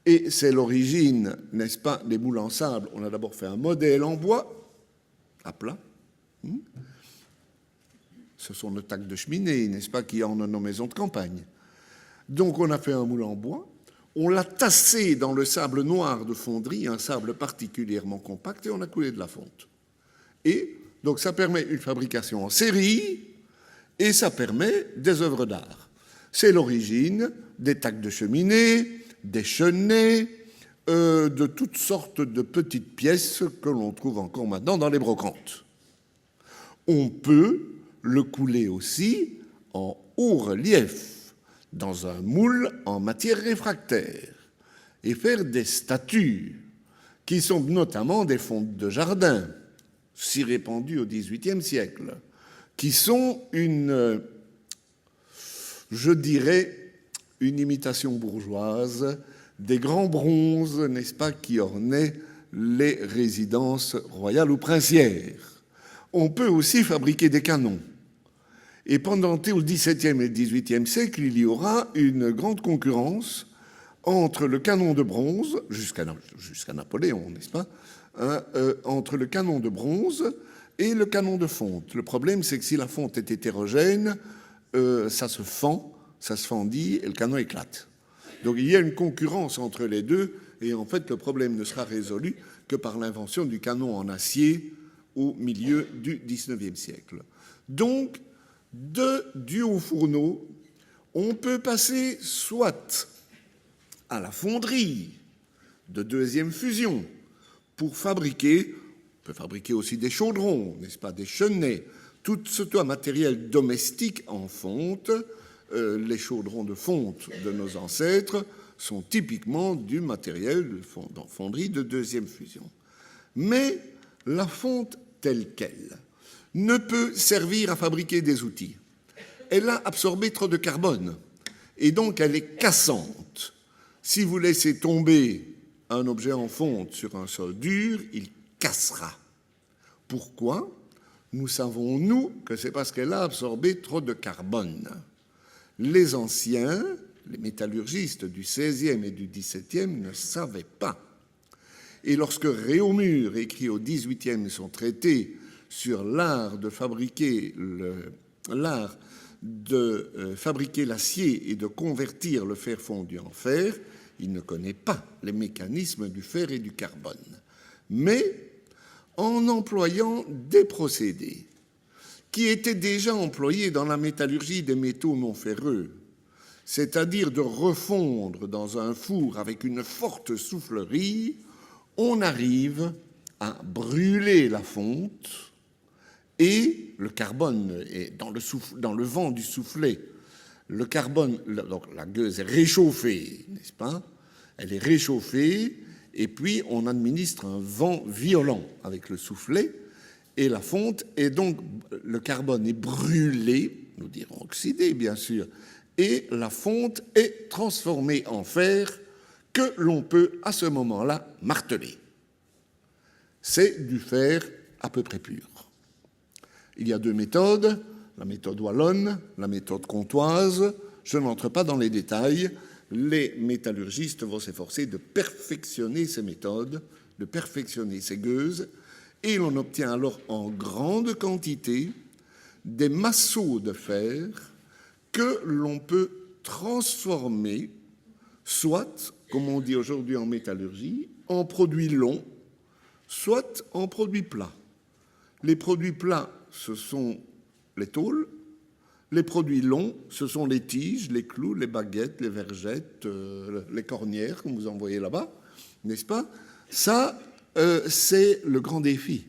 S1: et c'est l'origine, n'est-ce pas, des moules en sable. On a d'abord fait un modèle en bois, à plat. Ce sont nos tacs de cheminée, n'est-ce pas, qui en nos maisons de campagne. Donc on a fait un moule en bois, on l'a tassé dans le sable noir de fonderie, un sable particulièrement compact, et on a coulé de la fonte. Et donc ça permet une fabrication en série, et ça permet des œuvres d'art. C'est l'origine des tacs de cheminée, des chenets, de toutes sortes de petites pièces que l'on trouve encore maintenant dans les brocantes. On peut le couler aussi en haut relief, dans un moule en matière réfractaire, et faire des statues, qui sont notamment des fontes de jardin, si répandues au XVIIIe siècle, qui sont je dirais, une imitation bourgeoise des grands bronzes, n'est-ce pas, qui ornaient les résidences royales ou princières. On peut aussi fabriquer des canons. Et pendant le XVIIe et le XVIIIe siècle, il y aura une grande concurrence entre le canon de bronze, jusqu'à Napoléon, n'est-ce pas, entre le canon de bronze et le canon de fonte. Le problème, c'est que si la fonte est hétérogène, ça se fendit et le canon éclate. Donc il y a une concurrence entre les deux, et en fait le problème ne sera résolu que par l'invention du canon en acier au milieu du XIXe siècle. Donc, du haut fourneau, on peut passer soit à la fonderie de deuxième fusion pour fabriquer, on peut fabriquer aussi des chaudrons, n'est-ce pas, des chenets, tout ce matériel domestique en fonte. Les chaudrons de fonte de nos ancêtres sont typiquement du matériel de fonderie de deuxième fusion. Mais la fonte telle qu'elle ne peut servir à fabriquer des outils. Elle a absorbé trop de carbone et donc elle est cassante. Si vous laissez tomber un objet en fonte sur un sol dur, il cassera. Pourquoi ? Nous savons, nous, que c'est parce qu'elle a absorbé trop de carbone. Les anciens, les métallurgistes du XVIe et du XVIIe ne savaient pas. Et lorsque Réaumur écrit au XVIIIe son traité sur l'art de fabriquer l'acier et de convertir le fer fondu en fer, il ne connaît pas les mécanismes du fer et du carbone. Mais en employant des procédés qui étaient déjà employés dans la métallurgie des métaux non ferreux, c'est-à-dire de refondre dans un four avec une forte soufflerie, on arrive à brûler la fonte et le carbone est dans le vent du soufflet. Le carbone, donc la gueuse est réchauffée, n'est-ce pas ? Elle est réchauffée et puis on administre un vent violent avec le soufflet et la fonte, et donc le carbone est brûlé, nous dirons oxydé bien sûr, et la fonte est transformée en fer que l'on peut à ce moment-là marteler. C'est du fer à peu près pur. Il y a deux méthodes, la méthode wallonne, la méthode comtoise. Je n'entre pas dans les détails. Les métallurgistes vont s'efforcer de perfectionner ces méthodes, de perfectionner ces gueuses, et l'on obtient alors en grande quantité des masseaux de fer que l'on peut transformer, soit, comme on dit aujourd'hui en métallurgie, en produits longs, soit en produits plats. Les produits plats, ce sont les tôles. Les produits longs, ce sont les tiges, les clous, les baguettes, les vergettes, les cornières, comme vous en voyez là-bas, n'est-ce pas ? Ça, c'est le grand défi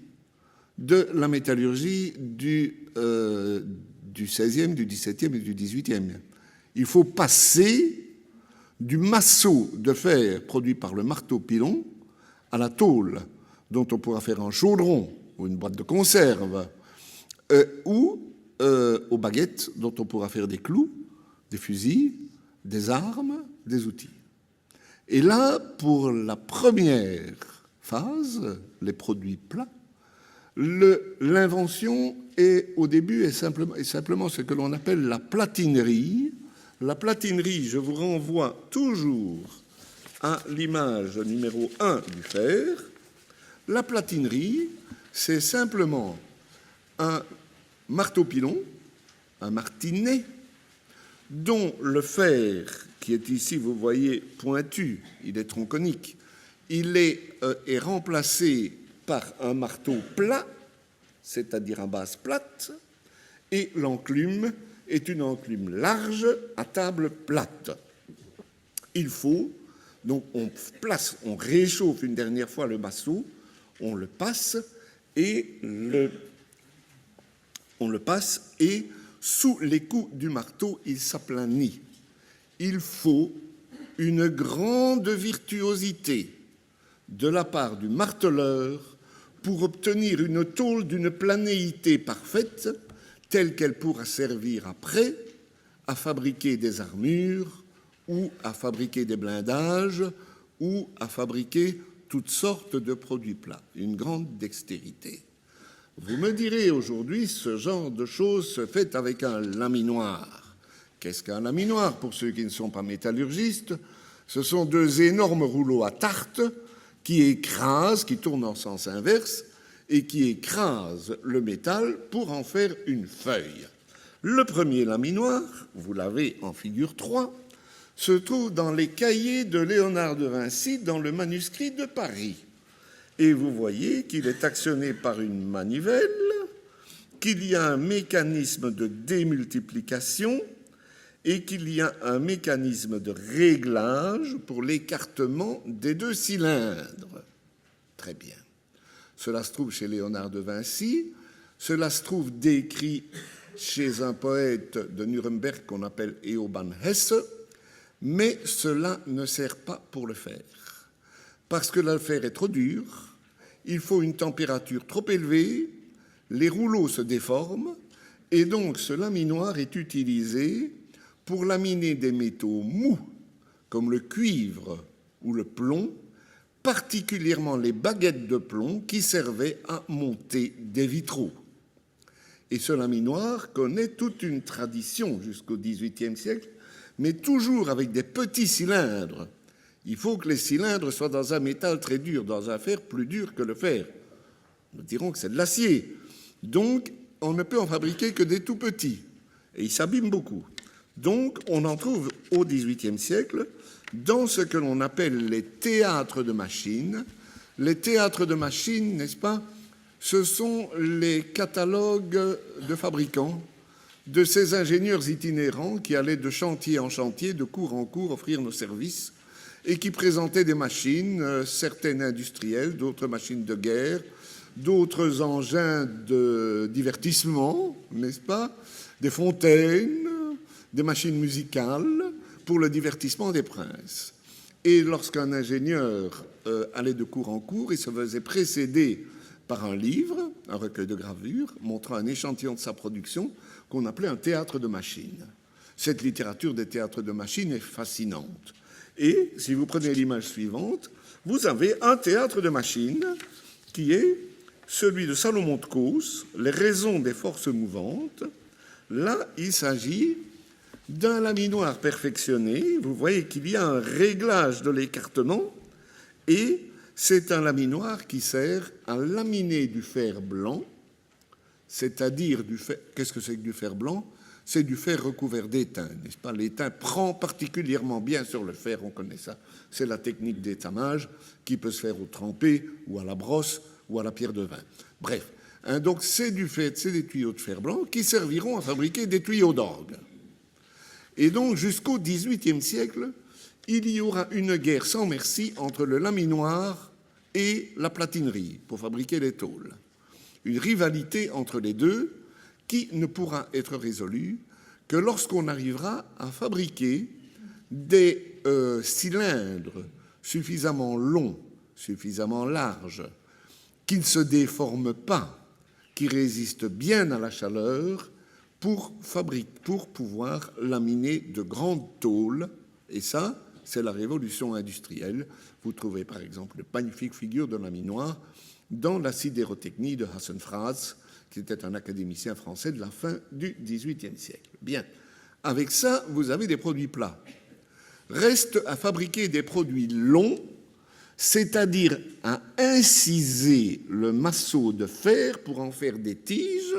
S1: de la métallurgie du XVIe, du XVIIe et du XVIIIe. Il faut passer du masseau de fer produit par le marteau pilon à la tôle, dont on pourra faire un chaudron ou une boîte de conserve, ou aux baguettes, dont on pourra faire des clous, des fusils, des armes, des outils. Et là, pour la première phase, les produits plats, l'invention au début est simplement ce que l'on appelle la platinerie. La platinerie, je vous renvoie toujours à l'image numéro 1 du fer. La platinerie, c'est simplement un marteau-pilon, un martinet, dont le fer, qui est ici, vous voyez, pointu, il est tronconique, il est remplacé par un marteau plat, c'est-à-dire à base plate, et l'enclume est une enclume large à table plate. Il faut, donc on réchauffe une dernière fois le masseau, on le passe et sous les coups du marteau, il s'aplanit. Il faut une grande virtuosité de la part du marteleur pour obtenir une tôle d'une planéité parfaite, telle qu'elle pourra servir après à fabriquer des armures ou à fabriquer des blindages ou à fabriquer toutes sortes de produits plats. Une grande dextérité. Vous me direz aujourd'hui, ce genre de choses se fait avec un laminoir. Qu'est-ce qu'un laminoir? Pour ceux qui ne sont pas métallurgistes, ce sont deux énormes rouleaux à tarte qui écrasent, qui tournent en sens inverse et qui écrasent le métal pour en faire une feuille. Le premier laminoir, vous l'avez en figure 3, se trouve dans les cahiers de Léonard de Vinci dans le manuscrit de Paris. Et vous voyez qu'il est actionné par une manivelle, qu'il y a un mécanisme de démultiplication et qu'il y a un mécanisme de réglage pour l'écartement des deux cylindres. Très bien. Cela se trouve chez Léonard de Vinci, cela se trouve décrit chez un poète de Nuremberg qu'on appelle Eoban Hesse, mais cela ne sert pas pour le fer. Parce que le fer est trop dur, il faut une température trop élevée, les rouleaux se déforment, et donc ce laminoir est utilisé pour laminer des métaux mous, comme le cuivre ou le plomb, particulièrement les baguettes de plomb qui servaient à monter des vitraux. Et ce laminoir connaît toute une tradition jusqu'au XVIIIe siècle, mais toujours avec des petits cylindres. Il faut que les cylindres soient dans un métal très dur, dans un fer plus dur que le fer. Nous dirons que c'est de l'acier. Donc, on ne peut en fabriquer que des tout petits. Et ils s'abîment beaucoup. Donc, on en trouve au XVIIIe siècle dans ce que l'on appelle les théâtres de machines. Les théâtres de machines, n'est-ce pas, ce sont les catalogues de fabricants de ces ingénieurs itinérants qui allaient de chantier en chantier, de cours en cours, offrir nos services et qui présentaient des machines, certaines industrielles, d'autres machines de guerre, d'autres engins de divertissement, n'est-ce pas, des fontaines, des machines musicales pour le divertissement des princes. Et lorsqu'un ingénieur allait de cours en cours, il se faisait précéder par un livre, un recueil de gravures, montrant un échantillon de sa production qu'on appelait un théâtre de machines. Cette littérature des théâtres de machines est fascinante. Et si vous prenez l'image suivante, vous avez un théâtre de machines qui est celui de Salomon de Causse, les raisons des forces mouvantes. Là, il s'agit d'un laminoir perfectionné. Vous voyez qu'il y a un réglage de l'écartement et c'est un laminoir qui sert à laminer du fer blanc, c'est-à-dire du fer... Qu'est-ce que c'est que du fer blanc? C'est du fer recouvert d'étain, n'est-ce pas? L'étain prend particulièrement bien sur le fer, on connaît ça. C'est la technique d'étamage qui peut se faire au trempé ou à la brosse ou à la pierre de vin. Bref, donc c'est des tuyaux de fer blanc qui serviront à fabriquer des tuyaux d'orgue. Et donc jusqu'au XVIIIe siècle, il y aura une guerre sans merci entre le laminoir et la platinerie pour fabriquer les tôles. Une rivalité entre les deux qui ne pourra être résolue que lorsqu'on arrivera à fabriquer des cylindres suffisamment longs suffisamment large, qui ne se déforme pas, qui résiste bien à la chaleur pour pouvoir laminer de grandes tôles. Et ça, c'est la révolution industrielle. Vous trouvez par exemple de magnifiques figures de laminoir dans la sidérotechnie de Hassenfratz, qui était un académicien français de la fin du XVIIIe siècle. Bien, avec ça, vous avez des produits plats. Reste à fabriquer des produits longs, c'est-à-dire à inciser le masseau de fer pour en faire des tiges,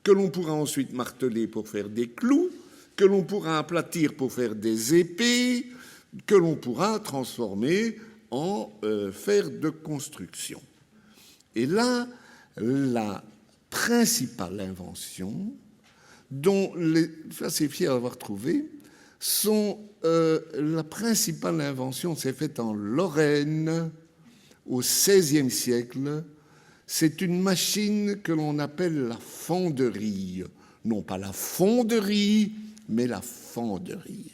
S1: que l'on pourra ensuite marteler pour faire des clous, que l'on pourra aplatir pour faire des épées, que l'on pourra transformer en fer de construction. Et là, la principale invention, dont je suis assez fier d'avoir trouvé, la principale invention s'est faite en Lorraine au XVIe siècle. C'est une machine que l'on appelle la fonderie. Non pas la fonderie, mais la fonderie.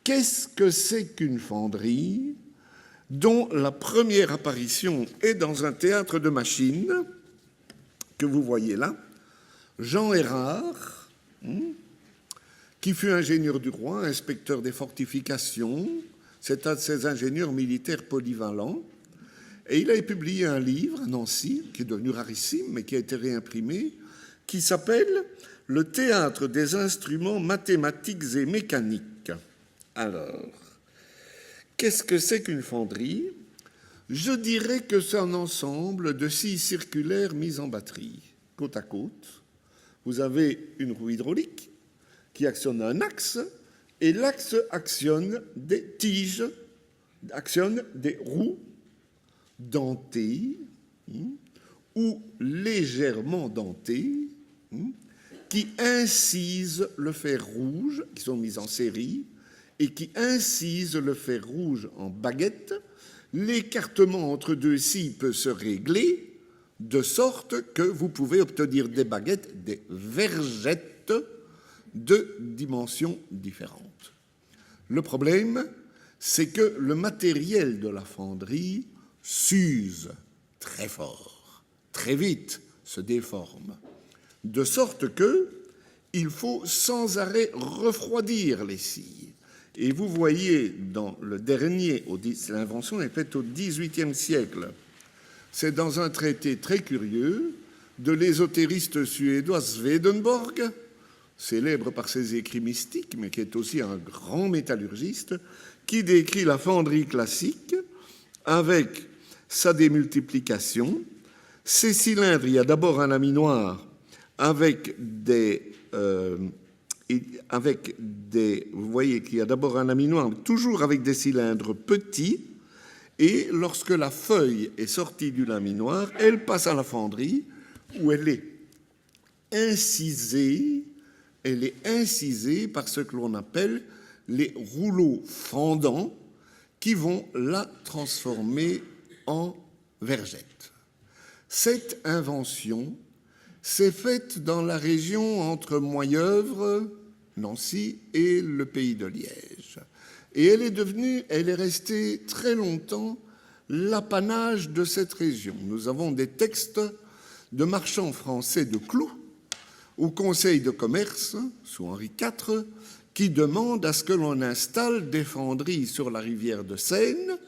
S1: Qu'est-ce que c'est qu'une fonderie, dont la première apparition est dans un théâtre de machines que vous voyez là, Jean Errard, qui fut ingénieur du roi, inspecteur des fortifications. C'est un de ces ingénieurs militaires polyvalents. Et il a publié un livre à Nancy, qui est devenu rarissime, mais qui a été réimprimé, qui s'appelle « Le théâtre des instruments mathématiques et mécaniques ». Alors, qu'est-ce que c'est qu'une fonderie? Je dirais que c'est un ensemble de scies circulaires mises en batterie, côte à côte. Vous avez une roue hydraulique qui actionne un axe, et l'axe actionne des tiges, actionne des roues dentées ou légèrement dentées qui incisent le fer rouge, qui sont mises en série, et qui incisent le fer rouge en baguette. L'écartement entre deux scies peut se régler de sorte que vous pouvez obtenir des baguettes, des vergettes de dimensions différentes. Le problème, c'est que le matériel de la fonderie s'use très fort, très vite, se déforme, de sorte que il faut sans arrêt refroidir les scies. Et vous voyez dans le dernier, l'invention est faite au XVIIIe siècle, c'est dans un traité très curieux de l'ésotériste suédois Swedenborg, célèbre par ses écrits mystiques, mais qui est aussi un grand métallurgiste, qui décrit la fonderie classique avec sa démultiplication. Ces cylindres, il y a d'abord un laminoir avec des... vous voyez qu'il y a d'abord un laminoir, toujours avec des cylindres petits, et lorsque la feuille est sortie du laminoir, elle passe à la fonderie, où elle est incisée par ce que l'on appelle les rouleaux fendants, qui vont la transformer en vergette. Cette invention s'est faite dans la région entre Moyeuvre, Nancy et le pays de Liège. Et elle est restée très longtemps l'apanage de cette région. Nous avons des textes de marchands français de clous au Conseil de commerce, sous Henri IV, qui demandent à ce que l'on installe des fonderies sur la rivière de Seine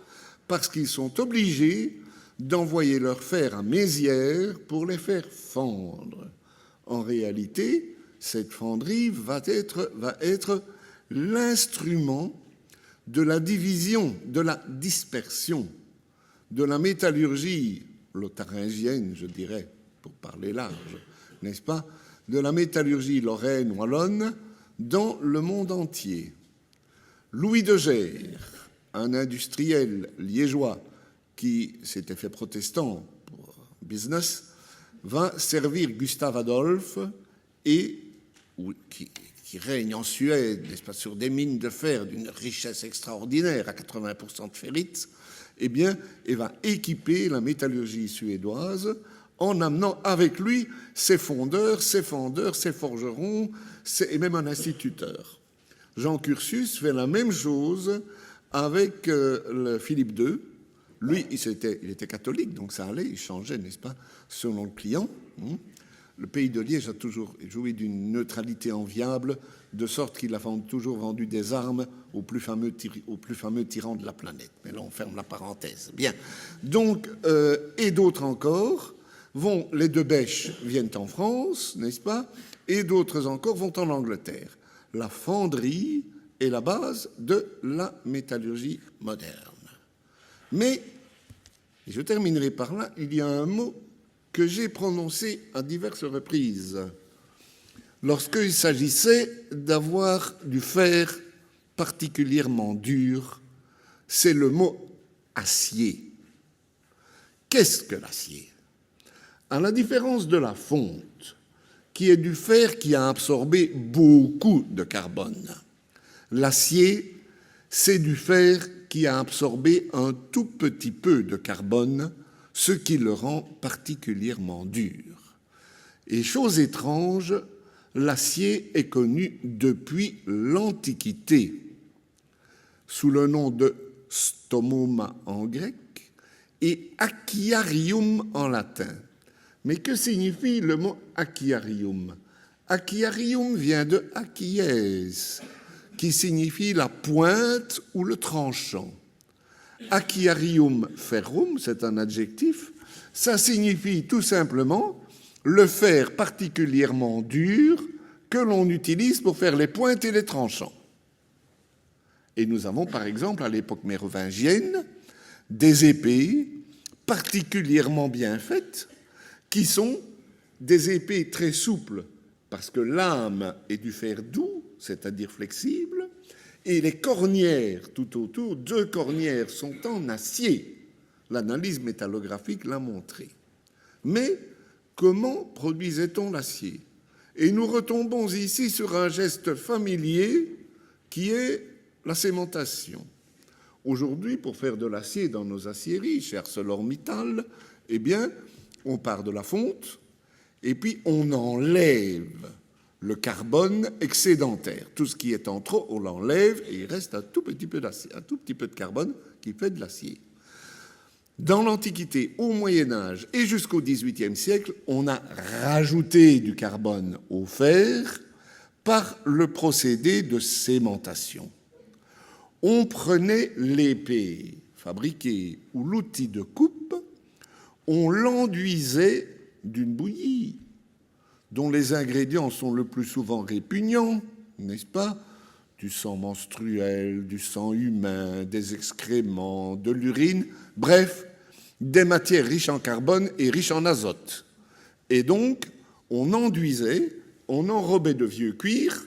S1: parce qu'ils sont obligés d'envoyer leur fer à Mézières pour les faire fondre. En réalité, cette fonderie va être l'instrument de la division, de la dispersion, de la métallurgie lotharingienne, je dirais, pour parler large, n'est-ce pas, de la métallurgie lorraine wallonne dans le monde entier. Louis de Geer, un industriel liégeois qui s'était fait protestant pour business, va servir Gustave Adolphe qui règne en Suède, n'est-ce pas, sur des mines de fer d'une richesse extraordinaire, à 80% de ferrite, eh bien, et va équiper la métallurgie suédoise en amenant avec lui ses fondeurs, ses forgerons, et même un instituteur. Jean Curtius fait la même chose avec Philippe II, Lui, il était catholique, donc ça allait, il changeait, n'est-ce pas, selon le client. Le pays de Liège a toujours joué d'une neutralité enviable, de sorte qu'il a toujours vendu des armes aux plus fameux tyrans de la planète. Mais là, on ferme la parenthèse. Bien. Donc, et d'autres encore, les deux bêches viennent en France, n'est-ce pas, et d'autres encore vont en Angleterre. La fonderie est la base de la métallurgie moderne. Mais, et je terminerai par là, il y a un mot que j'ai prononcé à diverses reprises lorsqu'il s'agissait d'avoir du fer particulièrement dur, c'est le mot acier. Qu'est-ce que l'acier? À la différence de la fonte, qui est du fer qui a absorbé beaucoup de carbone, l'acier, c'est du fer qui a absorbé un tout petit peu de carbone, ce qui le rend particulièrement dur. Et chose étrange, l'acier est connu depuis l'Antiquité, sous le nom de stomoma en grec et acciarium en latin. Mais que signifie le mot acciarium? Acciarium vient de accies, qui signifie la pointe ou le tranchant. Acciarium ferrum, c'est un adjectif, ça signifie tout simplement le fer particulièrement dur que l'on utilise pour faire les pointes et les tranchants. Et nous avons par exemple à l'époque mérovingienne des épées particulièrement bien faites qui sont des épées très souples parce que l'âme est du fer doux, c'est-à-dire flexible, et les cornières tout autour, 2 cornières sont en acier. L'analyse métallographique l'a montré. Mais comment produisait-on l'acier? Et nous retombons ici sur un geste familier qui est la cémentation. Aujourd'hui, pour faire de l'acier dans nos aciéries, chez ArcelorMittal, eh bien, on part de la fonte et puis on enlève le carbone excédentaire. Tout ce qui est en trop, on l'enlève et il reste un tout petit peu d'acier, un tout petit peu de carbone qui fait de l'acier. Dans l'Antiquité, au Moyen-Âge et jusqu'au XVIIIe siècle, on a rajouté du carbone au fer par le procédé de cémentation. On prenait l'épée fabriquée ou l'outil de coupe, on l'enduisait d'une bouillie dont les ingrédients sont le plus souvent répugnants, n'est-ce pas? Du sang menstruel, du sang humain, des excréments, de l'urine, bref, des matières riches en carbone et riches en azote. Et donc, on enduisait, on enrobait de vieux cuir,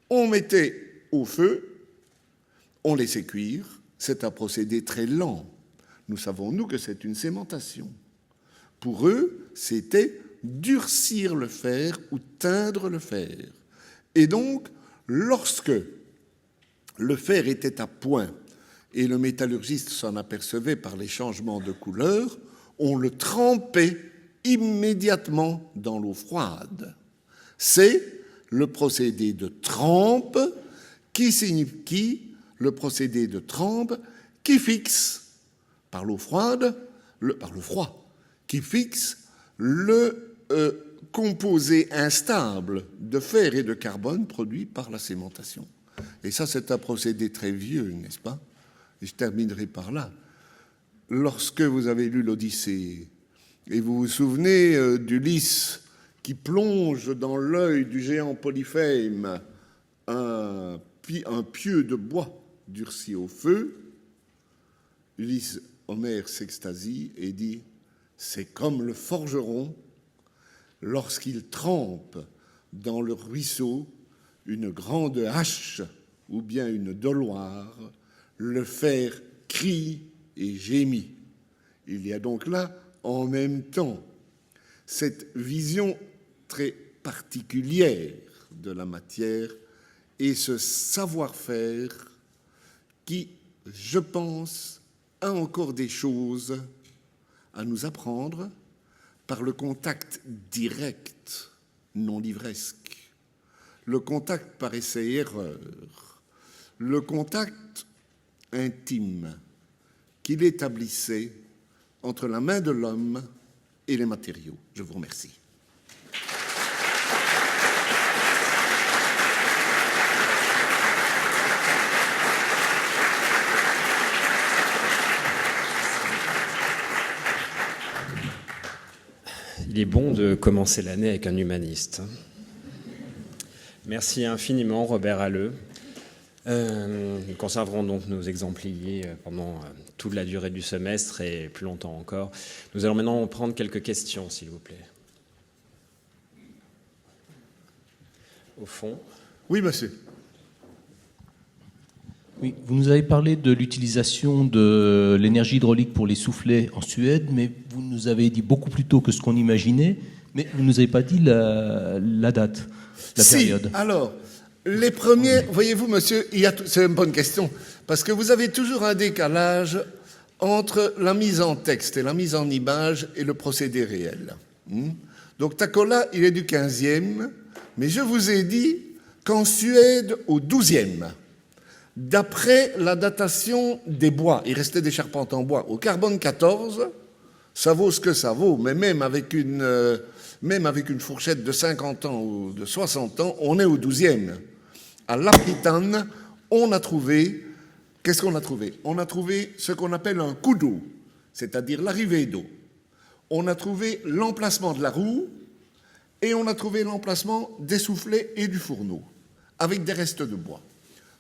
S1: on mettait au feu, on laissait cuire. C'est un procédé très lent. Nous savons, nous, que c'est une cémentation. Pour eux, c'était durcir le fer ou teindre le fer. Et donc, lorsque le fer était à point et le métallurgiste s'en apercevait par les changements de couleur, on le trempait immédiatement dans l'eau froide. C'est le procédé de trempe qui fixe par l'eau froide, par le froid, qui fixe le composé instable de fer et de carbone produit par la cémentation. Et ça, c'est un procédé très vieux, n'est-ce pas? Et je terminerai par là. Lorsque vous avez lu l'Odyssée, et vous vous souvenez d'Ulysse qui plonge dans l'œil du géant Polyphème un pieu de bois durci au feu, Homère s'extasie et dit « C'est comme le forgeron lorsqu'il trempe dans le ruisseau une grande hache ou bien une doloire, le fer crie et gémit. » Il y a donc là, en même temps, cette vision très particulière de la matière et ce savoir-faire qui, je pense, a encore des choses à nous apprendre par le contact direct, non livresque, le contact par essai-erreur, le contact intime qu'il établissait entre la main de l'homme et les matériaux. Je vous remercie.
S2: Il est bon de commencer l'année avec un humaniste. Merci infiniment, Robert Halleux. Nous conserverons donc nos exempliers pendant toute la durée du semestre et plus longtemps encore. Nous allons maintenant prendre quelques questions, s'il vous plaît. Au fond.
S1: Oui, monsieur.
S3: Oui, vous nous avez parlé de l'utilisation de l'énergie hydraulique pour les soufflets en Suède, mais vous nous avez dit beaucoup plus tôt que ce qu'on imaginait, mais vous ne nous avez pas dit la date, la période.
S1: Alors, les premiers, voyez-vous, monsieur, c'est une bonne question, parce que vous avez toujours un décalage entre la mise en texte et la mise en image et le procédé réel. Donc, Takola, il est du 15e, mais je vous ai dit qu'en Suède, au 12e, d'après la datation des bois, il restait des charpentes en bois, au carbone 14, ça vaut ce que ça vaut, mais même avec une fourchette de 50 ans ou de 60 ans, on est au 12e. À Lapitan, on a trouvé, qu'est-ce qu'on a trouvé? On a trouvé ce qu'on appelle un coup d'eau, c'est-à-dire l'arrivée d'eau. On a trouvé l'emplacement de la roue et on a trouvé l'emplacement des soufflets et du fourneau, avec des restes de bois.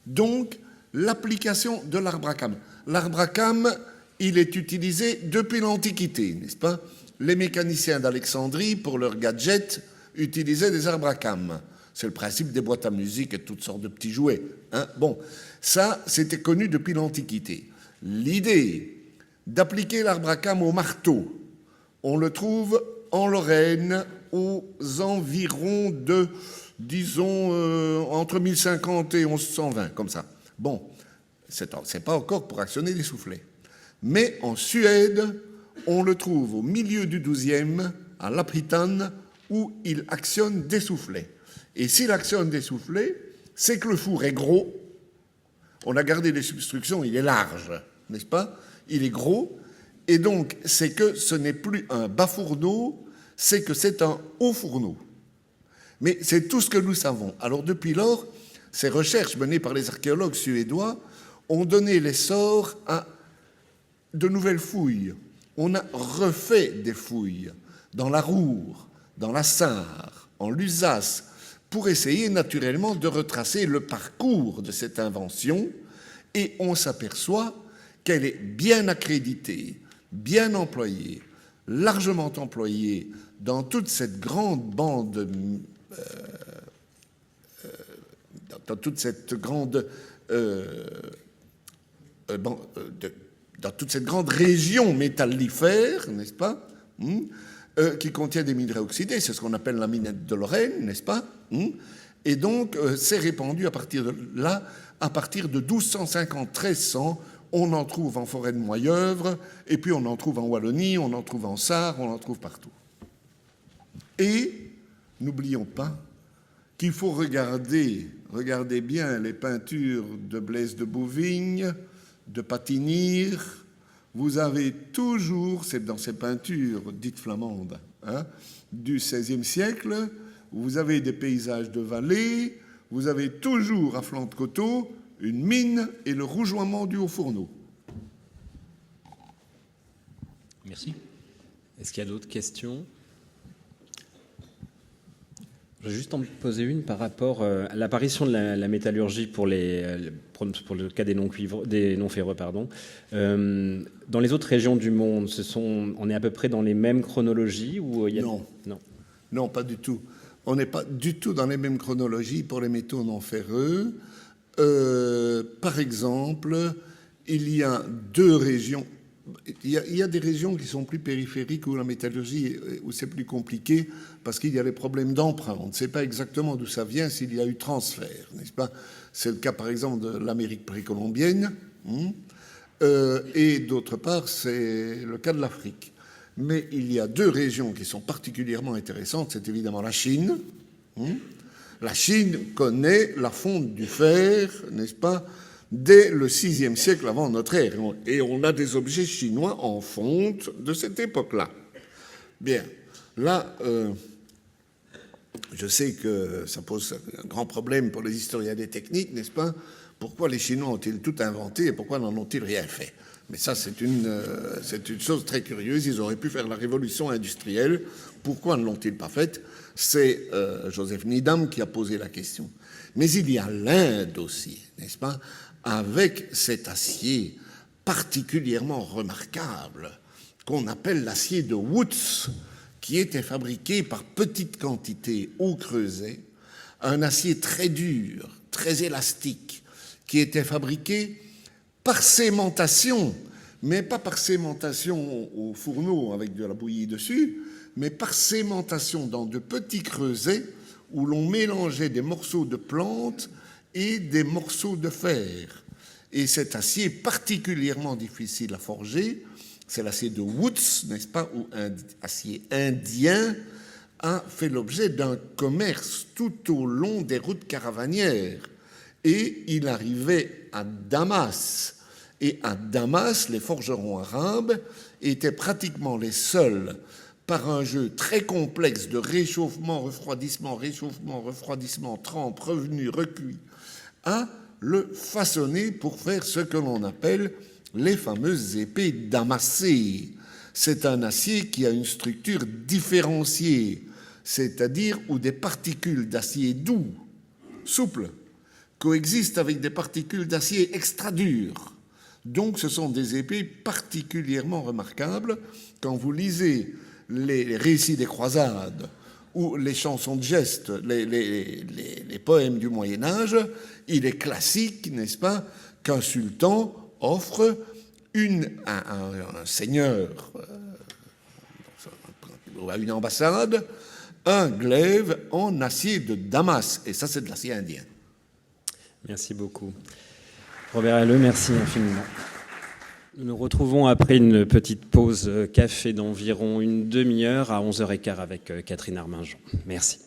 S1: Donc, l'application de l'arbre à cames. L'arbre à cames, il est utilisé depuis l'Antiquité, n'est-ce pas? Les mécaniciens d'Alexandrie, pour leurs gadgets, utilisaient des arbres à cames. C'est le principe des boîtes à musique et toutes sortes de petits jouets. Hein? Bon, ça, c'était connu depuis l'Antiquité. L'idée d'appliquer l'arbre à cames au marteau, on le trouve en Lorraine aux environs de, disons, entre 1050 et 1120, comme ça. Bon, c'est pas encore pour actionner des soufflets. Mais en Suède, on le trouve au milieu du 12e, à Lapitan, où il actionne des soufflets. Et s'il actionne des soufflets, c'est que le four est gros. On a gardé les substructions, il est large, n'est-ce pas? Il est gros. Et donc, c'est que ce n'est plus un bas fourneau, c'est que c'est un haut fourneau. Mais c'est tout ce que nous savons. Alors, depuis lors, ces recherches menées par les archéologues suédois ont donné l'essor à de nouvelles fouilles. On a refait des fouilles dans la Roure, dans la Sarre, en Lusace, pour essayer naturellement de retracer le parcours de cette invention, et on s'aperçoit qu'elle est bien accréditée, bien employée, largement employée dans toute cette grande bande, dans toute cette grande région métallifère, n'est-ce pas, qui contient des minerais oxydés, c'est ce qu'on appelle la minette de Lorraine, n'est-ce pas? Et donc, c'est répandu à partir de là, à partir de 1250-1300, on en trouve en forêt de Moyeuvre, et puis on en trouve en Wallonie, on en trouve en Sarre, on en trouve partout. Et, n'oublions pas qu'il faut regarder bien les peintures de Blaise de Bouvigne, de Patinir. Vous avez toujours, c'est dans ces peintures dites flamandes, hein, du XVIe siècle, vous avez des paysages de vallée, vous avez toujours à flanc de coteau une mine et le rougeoiement du haut fourneau.
S3: Merci.
S2: Est-ce qu'il y a d'autres questions? Je vais juste en poser une par rapport à l'apparition de la métallurgie pour le cas des non-ferreux. Dans les autres régions du monde, on est à peu près dans les mêmes chronologies ou il y a...
S1: Non, pas du tout. On n'est pas du tout dans les mêmes chronologies pour les métaux non ferreux. Par exemple, il y a deux régions. Il y a des régions qui sont plus périphériques où la métallurgie, où c'est plus compliqué parce qu'il y a les problèmes d'emprunt. On ne sait pas exactement d'où ça vient, s'il y a eu transfert, n'est-ce pas? C'est le cas, par exemple, de l'Amérique précolombienne. Et d'autre part, c'est le cas de l'Afrique. Mais il y a deux régions qui sont particulièrement intéressantes. C'est évidemment la Chine. La Chine connaît la fonte du fer, n'est-ce pas, dès le VIe siècle avant notre ère. Et on a des objets chinois en fonte de cette époque-là. Bien, là, je sais que ça pose un grand problème pour les historiens des techniques, n'est-ce pas? Pourquoi les Chinois ont-ils tout inventé et pourquoi n'en ont-ils rien fait? Mais ça, c'est une chose très curieuse. Ils auraient pu faire la révolution industrielle. Pourquoi ne l'ont-ils pas faite? C'est Joseph Needham qui a posé la question. Mais il y a l'Inde aussi, n'est-ce pas? Avec cet acier particulièrement remarquable qu'on appelle l'acier de Woods, qui était fabriqué par petites quantités au creuset, un acier très dur, très élastique, qui était fabriqué par sémentation, mais pas par sémentation au fourneau avec de la bouillie dessus, mais par sémentation dans de petits creusets où l'on mélangeait des morceaux de plantes et des morceaux de fer. Et cet acier est particulièrement difficile à forger. C'est l'acier de Woods, n'est-ce pas, ou un acier indien a fait l'objet d'un commerce tout au long des routes caravanières. Et il arrivait à Damas. Et à Damas, les forgerons arabes étaient pratiquement les seuls, par un jeu très complexe de réchauffement, refroidissement, trempe, revenu, recuit, à le façonner pour faire ce que l'on appelle les fameuses épées damassées. C'est un acier qui a une structure différenciée, c'est-à-dire où des particules d'acier doux, souples, coexistent avec des particules d'acier extra dures. Donc ce sont des épées particulièrement remarquables. Quand vous lisez les récits des croisades ou les chansons de gestes, les poèmes du Moyen-Âge, il est classique, n'est-ce pas, qu'un sultan offre à un seigneur ou à une ambassade un glaive en acier de Damas. Et ça, c'est de l'acier indien.
S2: Merci beaucoup. Robert Halleux, merci infiniment. Nous nous retrouvons après une petite pause café d'environ une demi-heure à 11h15 avec Catherine Arminjon. Merci.